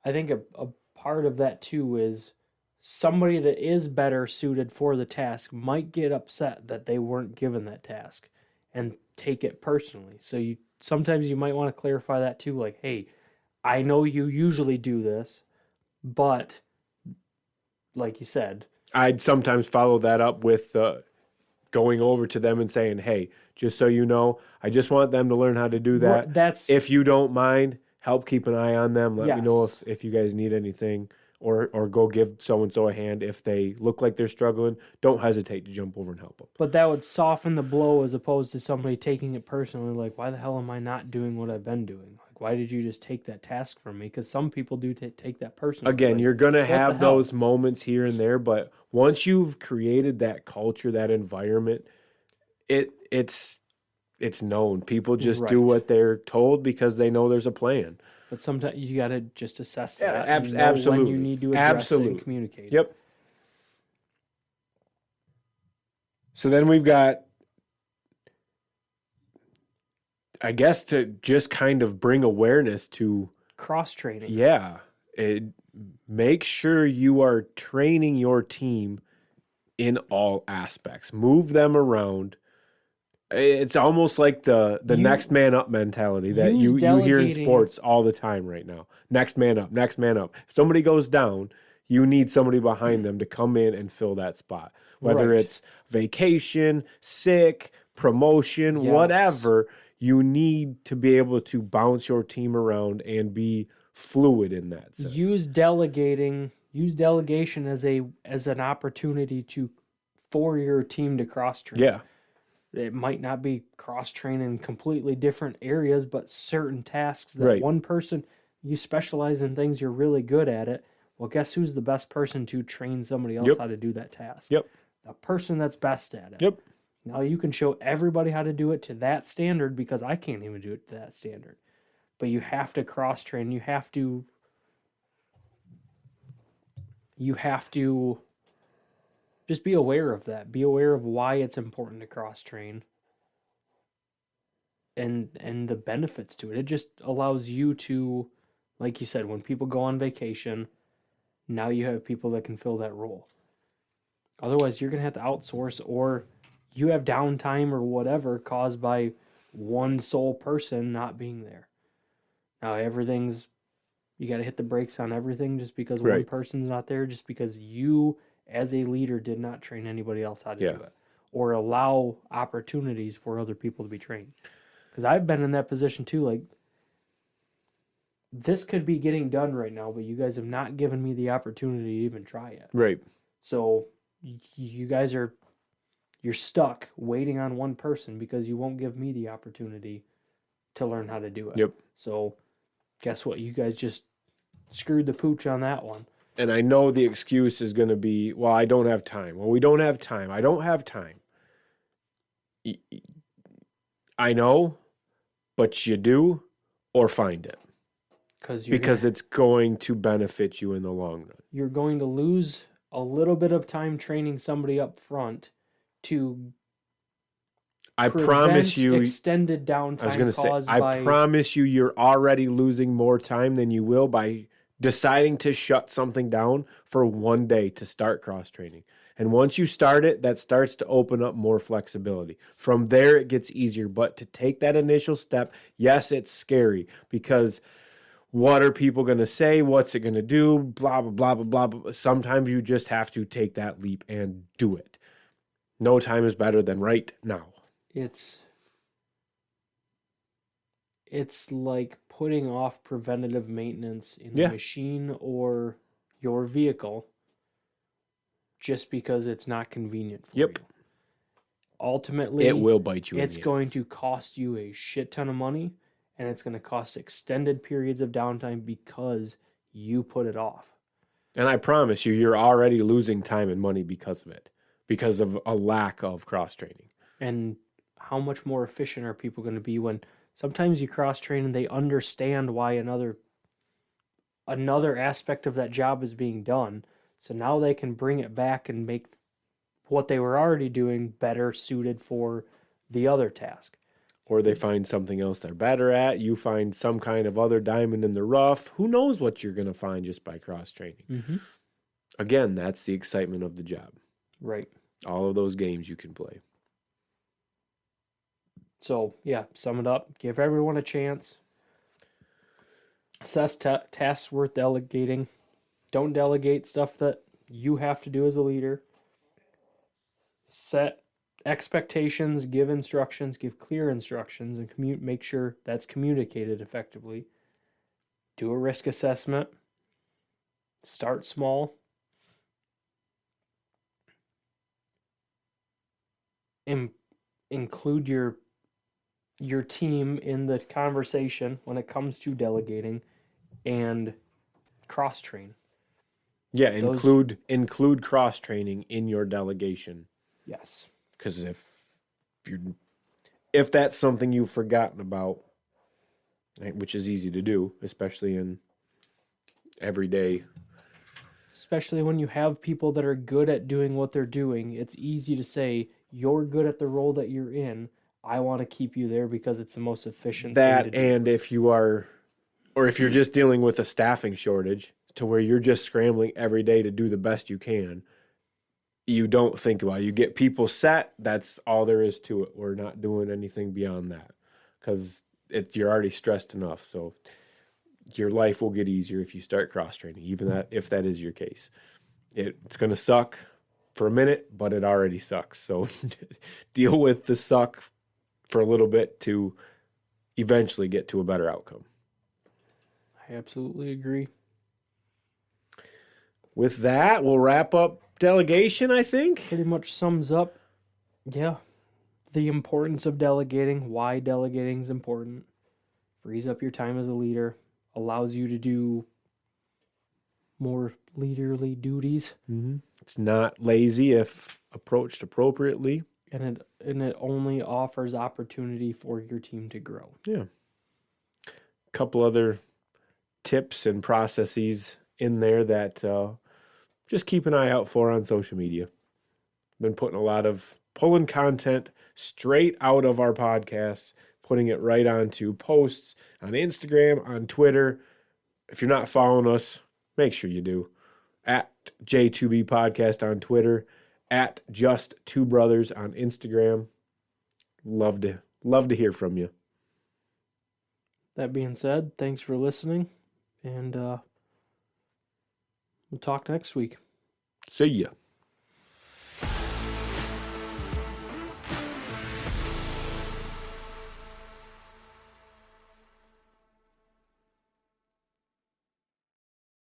S2: I think a part of that too is somebody that is better suited for the task might get upset that they weren't given that task and take it personally. So sometimes you might want to clarify that too. Like, hey, I know you usually do this, but like you said,
S1: I'd sometimes follow that up with going over to them and saying, hey, just so you know, I just want them to learn how to do that. If you don't mind, help keep an eye on them. Let me know if you guys need anything or go give so-and-so a hand. If they look like they're struggling, don't hesitate to jump over and help them.
S2: But that would soften the blow as opposed to somebody taking it personally, like, why the hell am I not doing what I've been doing? Why did you just take that task from me? Because some people do take that personally.
S1: Again, like, you're going to have those moments here and there, but once you've created that culture, that environment, it's known. People just do what they're told because they know there's a plan.
S2: But sometimes you got to just assess that.
S1: Absolutely.
S2: When you need to address it and communicate.
S1: Yep. So then we've got, I guess, to just kind of bring awareness to
S2: cross-training.
S1: Yeah. Make sure you are training your team in all aspects. Move them around. It's almost like the next man up mentality that you hear in sports all the time right now. Next man up, next man up. If somebody goes down, you need somebody behind them to come in and fill that spot. Whether it's vacation, sick, promotion,
S2: Yes.
S1: whatever, you need to be able to bounce your team around and be fluid in that sense.
S2: Use delegation as an opportunity for your team to cross train.
S1: Yeah.
S2: It might not be cross train in completely different areas, but certain tasks that
S1: Right.
S2: one person, you specialize in things you're really good at it. Well, guess who's the best person to train somebody else
S1: Yep.
S2: how to do that task?
S1: Yep.
S2: The person that's best at it.
S1: Yep.
S2: Now you can show everybody how to do it to that standard because I can't even do it to that standard. But you have to cross train. You have to just be aware of that. Be aware of why it's important to cross train and the benefits to it. It just allows you to, like you said, when people go on vacation, now you have people that can fill that role. Otherwise, you're going to have to outsource, or you have downtime or whatever caused by one sole person not being there. Now you got to hit the brakes on everything just because one
S1: Right.
S2: person's not there, just because you as a leader did not train anybody else how to
S1: Yeah.
S2: do it, or allow opportunities for other people to be trained. Because I've been in that position too. Like, this could be getting done right now, but you guys have not given me the opportunity to even try it.
S1: Right.
S2: So you guys you're stuck waiting on one person because you won't give me the opportunity to learn how to do it.
S1: Yep.
S2: So guess what? You guys just screwed the pooch on that one.
S1: And I know the excuse is going to be, well, I don't have time. Well, we don't have time. I don't have time. I know, but you do, or find it. Because it's going to benefit you in the long run.
S2: You're going to lose a little bit of time training somebody up front to
S1: I promise you,
S2: extended downtime
S1: I was going to say,
S2: caused
S1: I
S2: by...
S1: promise you, you're already losing more time than you will by deciding to shut something down for one day to start cross training. And once you start it, that starts to open up more flexibility. From there, it gets easier. But to take that initial step, yes, it's scary because what are people going to say? What's it going to do? Blah, blah, blah, blah, blah, blah. Sometimes you just have to take that leap and do it. No time is better than right now.
S2: It's like putting off preventative maintenance in a machine or your vehicle just because it's not convenient for you. Ultimately,
S1: it will bite you.
S2: It's going to cost you a shit ton of money, and it's going to cost extended periods of downtime because you put it off.
S1: And I promise you, you're already losing time and money because of it, because of a lack of cross-training.
S2: And how much more efficient are people going to be when sometimes you cross-train and they understand why another aspect of that job is being done. So now they can bring it back and make what they were already doing better suited for the other task.
S1: Or they find something else they're better at. You find some kind of other diamond in the rough. Who knows what you're going to find just by cross-training.
S2: Mm-hmm.
S1: Again, that's the excitement of the job.
S2: Right.
S1: All of those games you can play.
S2: So, yeah, sum it up. Give everyone a chance. Assess tasks worth delegating. Don't delegate stuff that you have to do as a leader. Set expectations, give instructions, give clear instructions, and make sure that's communicated effectively. Do a risk assessment. Start small. Include your team in the conversation when it comes to delegating, and cross-train.
S1: Yeah, include cross-training in your delegation.
S2: Yes.
S1: Because if that's something you've forgotten about, which is easy to do, especially in everyday.
S2: Especially when you have people that are good at doing what they're doing, it's easy to say, you're good at the role that you're in. I want to keep you there because it's the most efficient thing to do.
S1: And if you're just dealing with a staffing shortage to where you're just scrambling every day to do the best you can, you don't think about it. You get people set, that's all there is to it. We're not doing anything beyond that because you're already stressed enough. So your life will get easier if you start cross-training, even if that is your case. It's going to suck, for a minute, but it already sucks. So deal with the suck for a little bit to eventually get to a better outcome.
S2: I absolutely agree.
S1: With that, we'll wrap up delegation, I think.
S2: Pretty much sums up, yeah, the importance of delegating, why delegating is important, frees up your time as a leader, allows you to do more leaderly duties.
S1: Mm-hmm. It's not lazy if approached appropriately.
S2: And it only offers opportunity for your team to grow.
S1: Yeah. A couple other tips and processes in there that just keep an eye out for on social media. Been pulling content straight out of our podcasts, putting it right onto posts on Instagram, on Twitter. If you're not following us, make sure you do. At J2B Podcast on Twitter, at Just Two Brothers on Instagram. Love to hear from you.
S2: That being said, thanks for listening, and we'll talk next week.
S1: See ya.